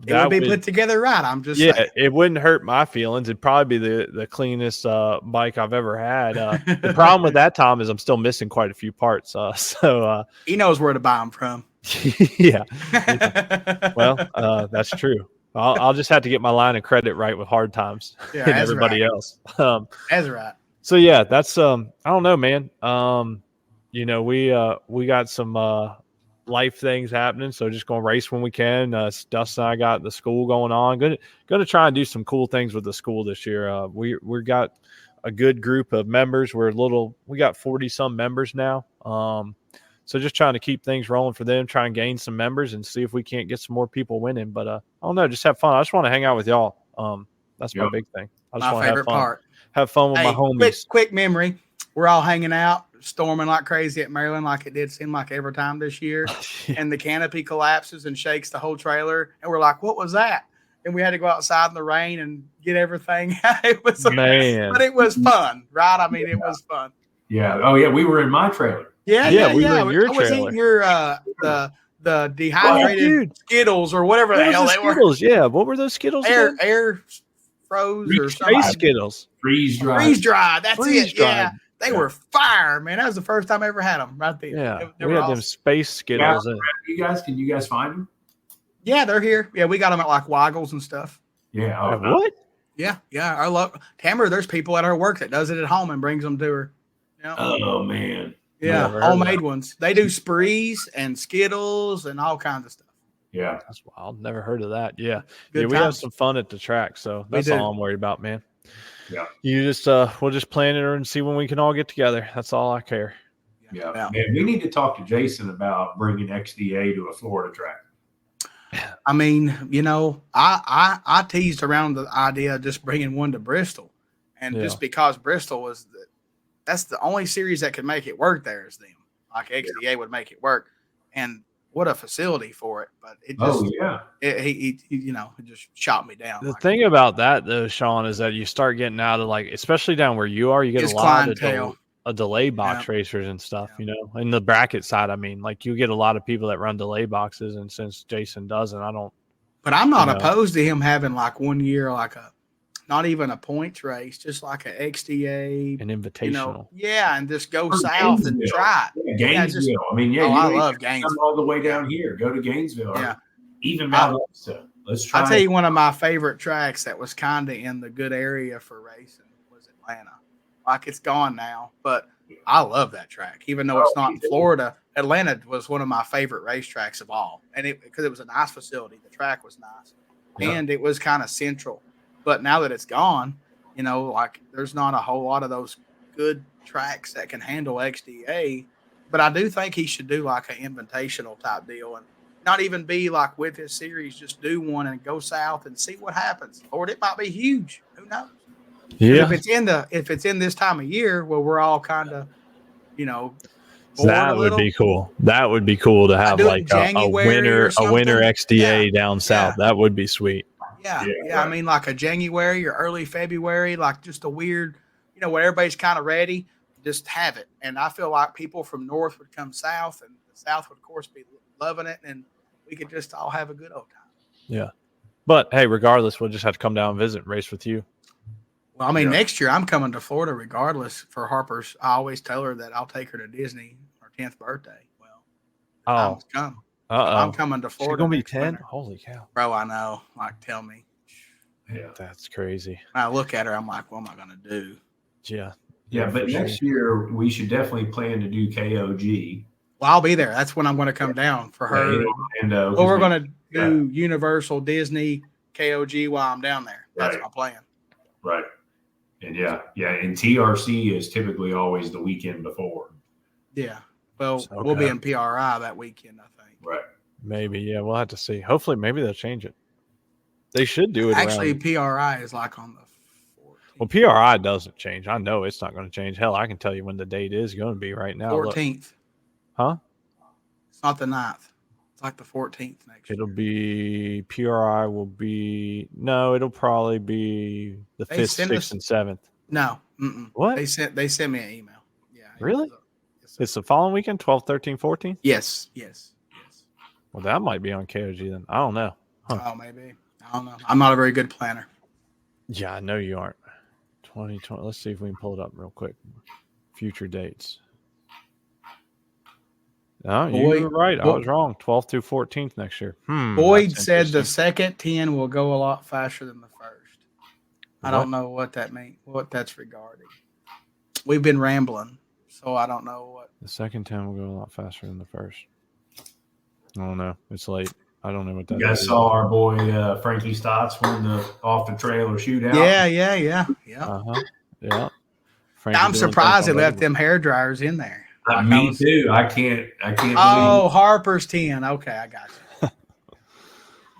Speaker 2: it would be put together right. I'm just saying.
Speaker 1: It wouldn't hurt my feelings. It'd probably be the cleanest bike I've ever had. The problem with that, Tom, is I'm still missing quite a few parts. So
Speaker 2: he knows where to buy them from.
Speaker 1: Yeah. Well, that's true. I'll just have to get my line of credit right with hard times and everybody else.
Speaker 2: That's right.
Speaker 1: So yeah, that's I don't know, man. We got some life things happening, so just gonna race when we can. Dustin and I got the school going on. Gonna try and do some cool things with the school this year. We got a good group of members. We got 40 some members now. So just trying to keep things rolling for them, try and gain some members and see if we can't get some more people winning. But I don't know, just have fun. I just want to hang out with y'all. That's my big thing. I just want to have fun. Have fun with my homies.
Speaker 2: Quick memory. We're all hanging out, storming like crazy at Maryland, like it did seem like every time this year.
Speaker 1: Yeah.
Speaker 2: And the canopy collapses and shakes the whole trailer. And we're like, what was that? And we had to go outside in the rain and get everything. It was
Speaker 1: man,
Speaker 2: but it was fun, right? I mean, it was fun.
Speaker 3: Yeah. Oh yeah, we were in my trailer.
Speaker 2: Yeah.
Speaker 1: We were in your trailer.
Speaker 2: I was eating your the dehydrated Skittles or whatever the hell they were.
Speaker 1: Yeah, what were those Skittles?
Speaker 2: Air froze or something.
Speaker 1: Space Skittles.
Speaker 3: Freeze dry.
Speaker 2: That's it. Yeah. They were fire, man. That was the first time I ever had them right there.
Speaker 1: Yeah, we had them Space Skittles.
Speaker 3: Can you guys find them?
Speaker 2: Yeah, they're here. Yeah, we got them at like Weigels and stuff.
Speaker 3: Yeah.
Speaker 1: What?
Speaker 2: Yeah. I love Tamara. There's people at her work that does it at home and brings them to her.
Speaker 3: Oh man.
Speaker 2: Yeah, homemade ones. They do sprees and Skittles and all kinds of stuff.
Speaker 3: Yeah,
Speaker 1: that's wild. Never heard of that. Yeah,
Speaker 2: we
Speaker 1: have some fun at the track, so that's all I'm worried about, man.
Speaker 3: Yeah,
Speaker 1: we'll just plan it and see when we can all get together. That's all I care.
Speaker 3: Yeah. Man, we need to talk to Jason about bringing XDA to a Florida track.
Speaker 2: I mean, I teased around the idea of just bringing one to Bristol, and just because Bristol was that's the only series that could make it work there is them. Like XDA would make it work, and what a facility for it. But it just, it just shot me down.
Speaker 1: The thing about that though, Sean, is that you start getting out of especially down where you are, you get a lot of delay box racers and stuff, in the bracket side. I mean, you get a lot of people that run delay boxes, and since Jason doesn't, I don't.
Speaker 2: But I'm not opposed to him having 1 year, not even a points race, just like an XDA,
Speaker 1: an invitational.
Speaker 2: And just go south and try it.
Speaker 3: Gainesville.
Speaker 2: I love Gainesville.
Speaker 3: Come all the way down here. Go to Gainesville. Yeah. Even Valdosta. Let's try.
Speaker 2: I'll tell you one of my favorite tracks that was kind of in the good area for racing was Atlanta. It's gone now, but I love that track. Even though it's not in Florida, Atlanta was one of my favorite racetracks of all. And because it was a nice facility. The track was nice. Yeah. And it was kind of central. But now that it's gone, there's not a whole lot of those good tracks that can handle XDA. But I do think he should do like an invitational type deal and not even be like with his series, just do one and go south and see what happens. Or it might be huge. Who knows?
Speaker 1: Yeah.
Speaker 2: If it's in this time of year where we're all kind of, you know,
Speaker 1: that would be cool. That would be cool to have like a winter XDA down south. That would be sweet.
Speaker 2: Yeah. I mean, like a January or early February, like just a weird, you know, where everybody's kind of ready, just have it. And I feel like people from north would come south, and the south would, of course, be loving it, and we could just all have a good old time.
Speaker 1: Yeah. But hey, regardless, we'll just have to come down and visit and race with you.
Speaker 2: Well, I mean, next year I'm coming to Florida regardless for Harper's. I always tell her that I'll take her to Disney her 10th birthday. Well, time's come. I'm coming to Florida.
Speaker 1: She's going to be 10? Winter. Holy cow.
Speaker 2: Bro, I know. Like, tell me.
Speaker 1: Yeah. That's crazy.
Speaker 2: I look at her, I'm like, what am I going to do?
Speaker 1: Yeah.
Speaker 3: Yeah, but next year we should definitely plan to do KOG.
Speaker 2: Well, I'll be there. That's when I'm going to come down for her. Well, we're going to do Universal, Disney, KOG while I'm down there. That's my plan.
Speaker 3: Right. And and TRC is typically always the weekend before.
Speaker 2: Yeah. Well, we'll be in PRI that weekend, I think.
Speaker 3: Right.
Speaker 1: Maybe. Yeah, we'll have to see. Hopefully, maybe they'll change it. They should do it.
Speaker 2: Actually, PRI is like on the 14th.
Speaker 1: Well, PRI doesn't change. I know it's not going to change. Hell, I can tell you when the date is going to be right now.
Speaker 2: 14th.
Speaker 1: Look. Huh?
Speaker 2: It's not the 9th. It's like the 14th next year.
Speaker 1: It'll be PRI will be it'll probably be the 5th, 6th, and 7th.
Speaker 2: No.
Speaker 1: What?
Speaker 2: They sent me an email. Yeah.
Speaker 1: Really? It's the following weekend, 12, 13, 14?
Speaker 2: Yes.
Speaker 1: Well, that might be on KOG then. I don't know.
Speaker 2: Huh. Oh, maybe. I don't know. I'm not a very good planner.
Speaker 1: Yeah, I know you aren't. 2020. Let's see if we can pull it up real quick. Future dates. No, you were right. I was wrong. 12th through 14th next year.
Speaker 2: Boyd said the second 10 will go a lot faster than the first. I don't know what that means, what that's regarding. We've been rambling, so I don't know what.
Speaker 1: The second 10 will go a lot faster than the first. I don't know. It's late. I don't know what that is.
Speaker 3: You guys saw our boy Frankie Stotts win the off the trailer shootout?
Speaker 2: Yeah.
Speaker 1: Yeah.
Speaker 2: I'm surprised they left them hair dryers in there.
Speaker 3: Me too. I can't believe.
Speaker 2: Harper's 10. Okay, I got you.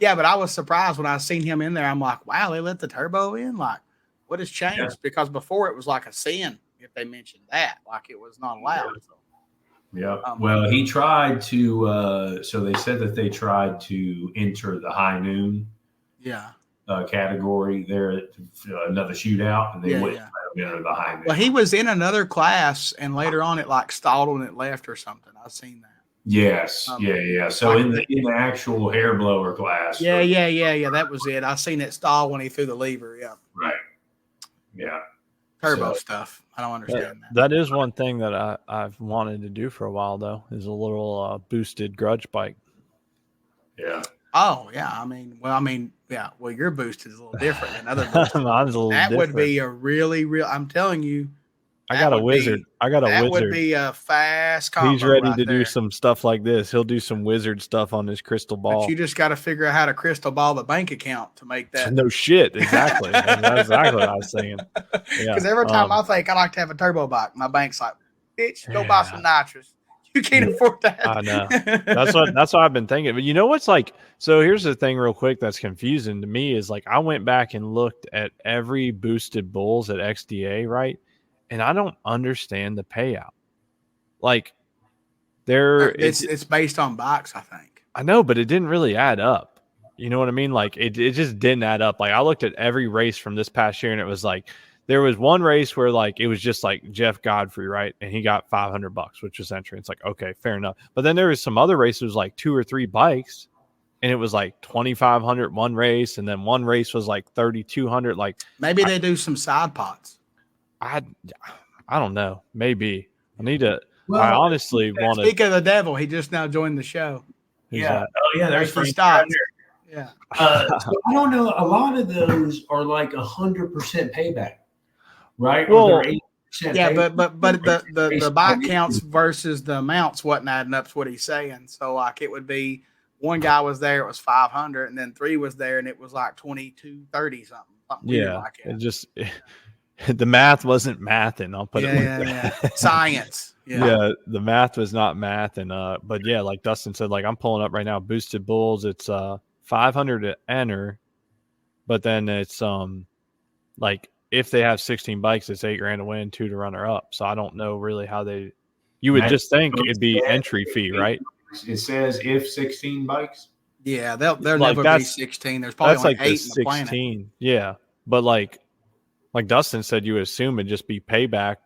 Speaker 2: Yeah, but I was surprised when I seen him in there. I'm like, wow, they let the turbo in? Like, what has changed? Yeah. Because before it was like a sin if they mentioned that. Like it was not allowed.
Speaker 3: Yeah. Well, he tried to so they said that they tried to enter the high noon category there at another shootout, and they wouldn't enter the high noon.
Speaker 2: Well, he was in another class, and later on it like stalled and it left or something. I've seen that.
Speaker 3: Yes. So like in the actual hair blower class.
Speaker 2: Yeah. That was it. I seen it stall when he threw the lever. Yeah.
Speaker 3: Right. Yeah.
Speaker 2: Turbo stuff. I don't understand that.
Speaker 1: That is one thing that I've wanted to do for a while, though, is a little boosted grudge bike.
Speaker 3: Yeah.
Speaker 2: Oh, yeah. I mean, yeah. Well, your boost is a little different than other boosts.
Speaker 1: Mine's a little different.
Speaker 2: That would be a really, I'm telling you.
Speaker 1: I got a wizard.
Speaker 2: That would be a fast combo.
Speaker 1: He's ready to do some stuff like this. He'll do some wizard stuff on his crystal ball.
Speaker 2: But you just got to figure out how to crystal ball the bank account to make that.
Speaker 1: No shit. Exactly. That's exactly what I was saying.
Speaker 2: Because every time I think I like to have a turbo bike, my bank's like, bitch, go buy some nitrous. You can't afford that.
Speaker 1: I know. That's what I've been thinking. But you know what's like? So here's the thing, real quick. That's confusing to me is like I went back and looked at every boosted bulls at XDA, right? And I don't understand the payout. Like,
Speaker 2: it's based on bikes, I think.
Speaker 1: I know, but it didn't really add up. You know what I mean? Like, it just didn't add up. Like, I looked at every race from this past year, and it was like there was one race where like it was just like Jeff Godfrey, right? And he got $500, which was entry. It's like, okay, fair enough. But then there was some other races, like 2 or 3 bikes, and it was like $2,500 one race, and then one race was like $3,200. Like
Speaker 2: maybe they do some side pots.
Speaker 1: I don't know. Maybe I need to. Well, I honestly want to.
Speaker 2: Speak of the devil, he just now joined the show.
Speaker 3: Yeah. Oh yeah, there's
Speaker 2: Frankie Stotts.
Speaker 3: Yeah. So I don't know. A lot of those are like 100% payback, right?
Speaker 1: Well,
Speaker 3: or 80%
Speaker 2: yeah, but the bike counts versus the amounts wasn't adding up to what he's saying. So like it would be one guy was there, it was 500, and then 3 was there, and it was like 2230 something.
Speaker 1: Yeah,
Speaker 2: like
Speaker 1: it just. the math wasn't mathing. I'll put it like that.
Speaker 2: Science.
Speaker 1: Yeah, the math was not math, and but yeah, like Dustin said, like I'm pulling up right now, Boosted Bulls. It's 500 to enter, but then it's like if they have 16 bikes, it's $8,000 to win, 2 to runner up. So I don't know really how they. You would just think it'd be entry fee, right?
Speaker 3: It says if 16 bikes.
Speaker 2: Yeah, they'll never be 16. There's probably like 8 in the planet.
Speaker 1: Yeah, but like Dustin said, you would assume it'd just be payback.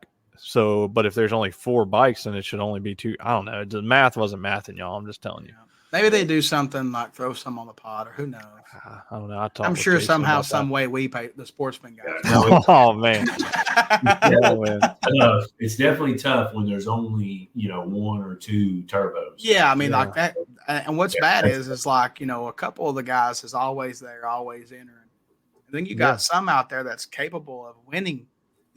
Speaker 1: So, but if there's only 4 bikes, then it should only be 2. I don't know. The math wasn't mathing, y'all. I'm just telling you.
Speaker 2: Maybe they do something like throw some on the pod, or who knows?
Speaker 1: I don't know. I'm
Speaker 2: sure somehow, some way we pay the sportsman guys.
Speaker 1: Oh man.
Speaker 3: It's definitely tough when there's only 1 or 2 turbos.
Speaker 2: Yeah, I mean like that. And what's bad is like a couple of the guys is always there, always entering. And then you got some out there that's capable of winning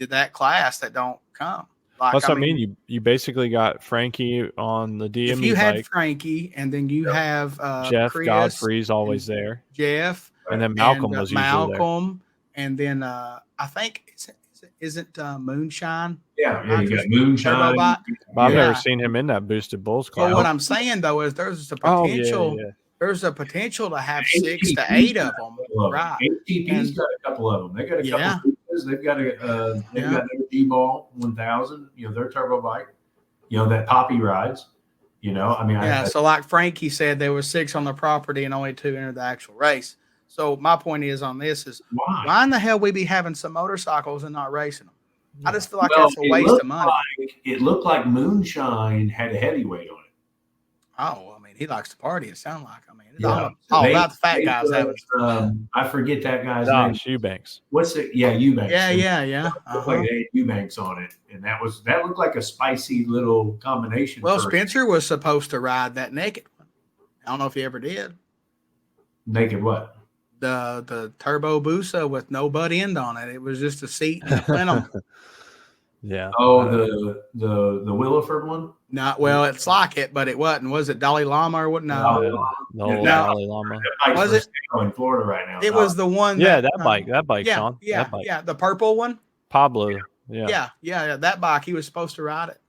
Speaker 2: that class that don't come. Like,
Speaker 1: that's what I mean. You basically got Frankie on the DME.
Speaker 2: If you had
Speaker 1: bike.
Speaker 2: Frankie, and then you have
Speaker 1: Jeff
Speaker 2: Chris,
Speaker 1: Godfrey's always there.
Speaker 2: Jeff,
Speaker 1: and then Malcolm was usually there.
Speaker 2: And then I think isn't Moonshine?
Speaker 3: Yeah, you got Moonshine.
Speaker 1: But I've never seen him in that Boosted Bulls class.
Speaker 2: Well, what I'm saying though is there's a potential. There's a potential to have 6 to 8 of them. Right.
Speaker 3: HTP's got a couple of them. They got a couple. They've got their D-Ball 1000. Their turbo bike. That Poppy rides.
Speaker 2: So like Frankie said, there were 6 on the property and only 2 entered the actual race. So my point is on this is why in the hell we be having some motorcycles and not racing them? I just feel like that's a waste of money.
Speaker 3: It looked like Moonshine had a heavyweight on it.
Speaker 2: Oh, I mean, he likes to party. It sounds like. I mean, it's all about the fat guys having.
Speaker 3: I forget that guy's
Speaker 1: name. Eubanks.
Speaker 3: What's it? Yeah, Eubanks.
Speaker 2: Yeah.
Speaker 3: Like they had Eubanks on it, and that looked like a spicy little combination.
Speaker 2: Well, Spencer was supposed to ride that naked one. I don't know if he ever did.
Speaker 3: Naked what?
Speaker 2: The Turbo Busa with no butt end on it. It was just a seat and a plenum.
Speaker 1: Yeah.
Speaker 3: Oh, the Williford one?
Speaker 2: Not well, it's like it, but it wasn't. Was it Dalai Lama or what? No.
Speaker 1: Dalai Lama.
Speaker 3: Was it in Florida right now?
Speaker 2: It was the one.
Speaker 1: That bike,
Speaker 2: yeah,
Speaker 1: Sean.
Speaker 2: Yeah,
Speaker 1: that bike.
Speaker 2: Yeah, the purple one.
Speaker 1: Pablo. Yeah.
Speaker 2: Yeah. That bike, he was supposed to ride it.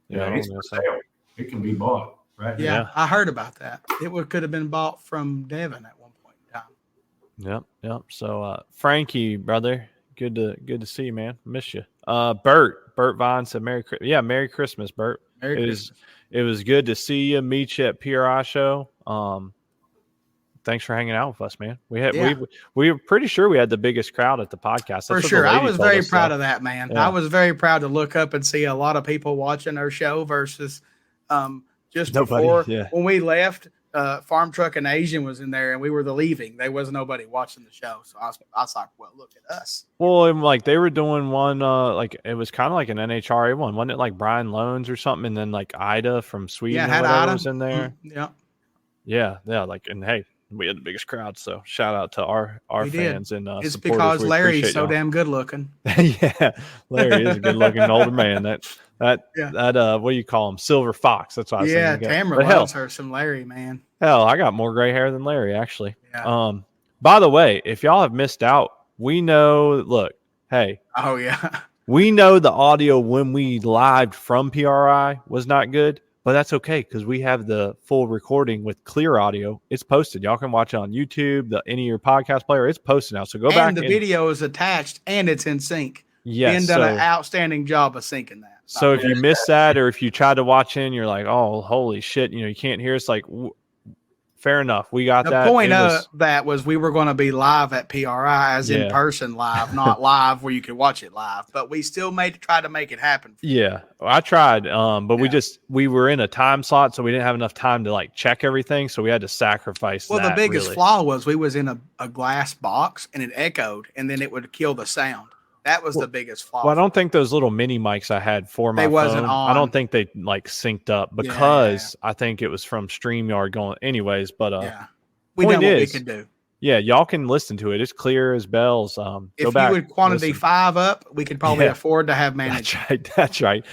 Speaker 3: Yeah, it's for sale. It can be bought, right?
Speaker 2: Yeah, I heard about that. It could have been bought from Devin at one point in time.
Speaker 1: Yep. So Frankie, brother, good to see you, man. Miss you. Bert Vine said Merry Christmas, Bert. It was good to see you, meet you at PRI show. Thanks for hanging out with us, man. We were pretty sure we had the biggest crowd at the podcast.
Speaker 2: For sure. I was very proud of that, man. Yeah. I was very proud to look up and see a lot of people watching our show versus just before when we left. Farm Truck and Asian was in there, and we were leaving. There was nobody watching the show, so I was like, "Well, look at us."
Speaker 1: Well, and like they were doing one, like it was kind of like an NHRA one, wasn't it? Like Brian Loans or something, and then like Ida from Sweden,
Speaker 2: had Ida
Speaker 1: was in there. Yeah. Like, and hey, we had the biggest crowd, so shout out to our fans and
Speaker 2: it's because Larry's so damn good looking.
Speaker 1: Yeah, Larry is a good looking older man. That what do you call him? Silver Fox. That's what I was thinking.
Speaker 2: Tamara loves her some Larry, man.
Speaker 1: Hell, I got more gray hair than Larry, actually.
Speaker 2: Yeah.
Speaker 1: By the way, if y'all have missed out, we know. Look, hey.
Speaker 2: Oh yeah.
Speaker 1: We know the audio when we lived from PRI was not good, but that's okay because we have the full recording with clear audio. It's posted. Y'all can watch it on YouTube, any of your podcast player. It's posted now. So go back.
Speaker 2: And the video is attached and it's in sync.
Speaker 1: Yes.
Speaker 2: Ben done an outstanding job of syncing that.
Speaker 1: So if you missed that, or if you tried to watch in, you're like, oh, holy shit, you can't hear us. Like, fair enough. We got that.
Speaker 2: The point of that was we were going to be live at PRI as in person live, not live where you could watch it live. But we still tried to make it happen.
Speaker 1: Yeah, I tried. But we were in a time slot, so we didn't have enough time to like check everything. So we had to sacrifice.
Speaker 2: Well, the biggest flaw was we was in a glass box and it echoed, and then it would kill the sound. That was the biggest flaw.
Speaker 1: Well, I don't think those little mini mics I had for my phone, I don't think they like synced up because I think it was from StreamYard going anyways. But
Speaker 2: we know what we can do.
Speaker 1: Yeah, y'all can listen to it. It's clear as bells.
Speaker 2: If you would quantity 5 up, we could probably afford to have managed.
Speaker 1: That's right.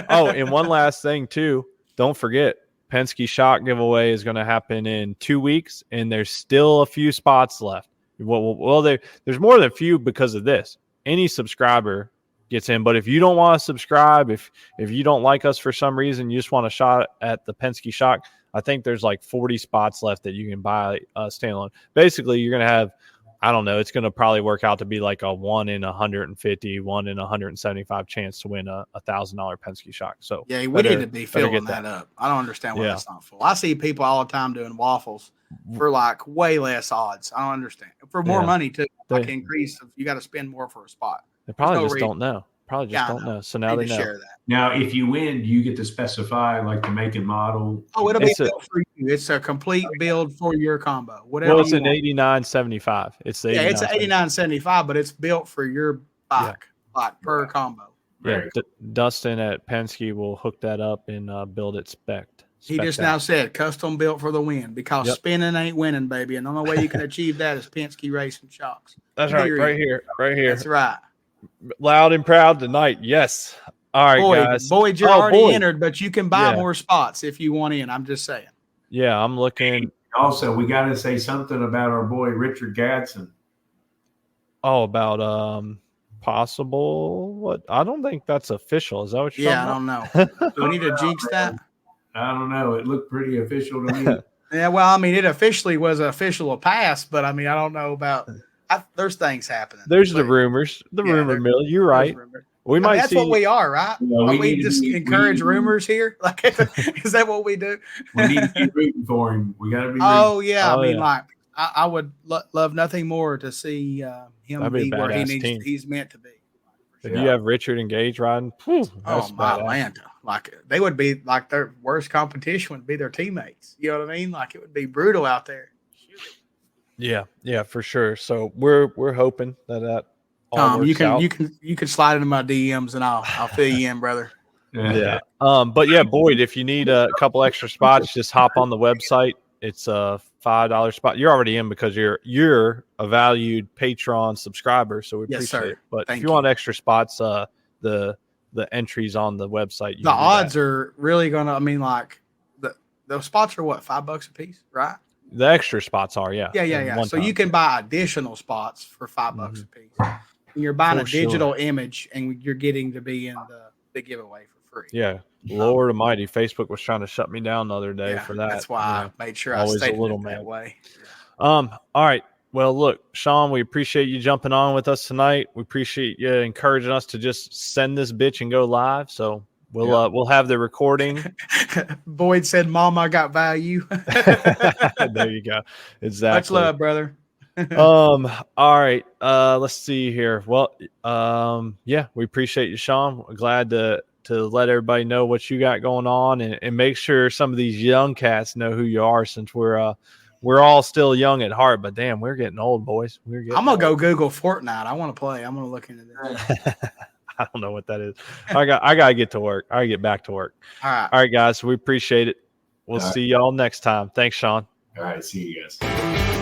Speaker 1: Oh, and one last thing too. Don't forget, Penske Shock giveaway is going to happen in 2 weeks, and there's still a few spots left. Well, there's more than a few because of this. any subscriber gets in. But if you don't want to subscribe, if you don't like us for some reason, you just want a shot at the Penske Shock, I think there's like 40 spots left that you can buy standalone. Basically, you're going to have, I don't know, it's going to probably work out to be like a 1 in 150, 1 in 175 chance to win a $1,000 Penske Shock. So
Speaker 2: yeah, we need to be filling that up. I don't understand why that's not full. I see people all the time doing waffles for like way less odds. I don't understand. For more money too, like increase. You got to spend more for a spot.
Speaker 1: They probably just don't know. Probably just don't know. So now they know.
Speaker 2: Share that.
Speaker 3: Now, if you win, you get to specify like the make and model.
Speaker 2: Oh, it'll be built for you. It's a complete build for your combo. Whatever.
Speaker 1: Well, it's an 8975. It's the
Speaker 2: it's an 8975, but it's built for your bike, like per combo.
Speaker 1: Yeah, Dustin at Penske will hook that up and build it spec.
Speaker 2: He just now said custom built for the win because spinning ain't winning, baby. And the only way you can achieve that is Penske Racing Shocks.
Speaker 1: That's right, right here.
Speaker 2: That's right.
Speaker 1: Loud and proud tonight. Yes. All right, guys.
Speaker 2: Boyd, you're already entered, but you can buy more spots if you want in. I'm just saying.
Speaker 1: Yeah, I'm looking.
Speaker 3: Also, we got to say something about our boy Richard Gadsden.
Speaker 1: Oh, about possible what? I don't think that's official. Is that what you're talking
Speaker 2: about? I don't know. Do we need to jinx that?
Speaker 3: I don't know. It looked pretty official to me.
Speaker 2: Yeah, well, I mean, it officially was official pass, but I mean, I don't know about. There's things happening.
Speaker 1: There's the rumors, rumor mill. You're right. We might.
Speaker 2: That's what we are, right? We just encourage rumors here. Like, is that what we do?
Speaker 3: We need to be rooting for him. We got to be.
Speaker 2: Oh yeah, I mean, like I would love nothing more to see him be where he's meant to be.
Speaker 1: If you have Richard and Gage riding,
Speaker 2: my Atlanta, like they would be like their worst competition would be their teammates. You know what I mean? Like it would be brutal out there.
Speaker 1: Yeah, for sure. So we're hoping that
Speaker 2: Tom, you can slide into my DMs and I'll fill you in, brother.
Speaker 1: Yeah. But yeah, Boyd, if you need a couple extra spots, just hop on the website. It's a $5 spot. You're already in because you're a valued Patreon subscriber, so we appreciate it. But if you want extra spots, the entries on the website.
Speaker 2: The odds are really gonna. I mean, like the spots are what, $5 a piece, right?
Speaker 1: The extra spots are, yeah.
Speaker 2: So you can buy additional spots for $5 a piece. And you're buying a digital image, and you're getting to be in the giveaway for free.
Speaker 1: Yeah, Lord Almighty, Facebook was trying to shut me down the other day for that.
Speaker 2: That's why I made sure I stayed that way.
Speaker 1: All right. Well, look, Sean, we appreciate you jumping on with us tonight. We appreciate you encouraging us to just send this bitch and go live. So we'll have the recording.
Speaker 2: Boyd said, "Mom, I got value."
Speaker 1: There you go. Exactly.
Speaker 2: Much love, brother.
Speaker 1: All right. Let's see here. Well, we appreciate you, Sean. We're glad to let everybody know what you got going on and make sure some of these young cats know who you are, since we're all still young at heart, but damn, we're getting old, boys. I'm
Speaker 2: gonna go Google Fortnite. I want to play. I'm gonna look into this.
Speaker 1: I don't know what that is. I gotta get to work. I get back to work. All right, guys. We appreciate it. We'll see y'all next time. Thanks, Sean.
Speaker 3: All right, see you guys.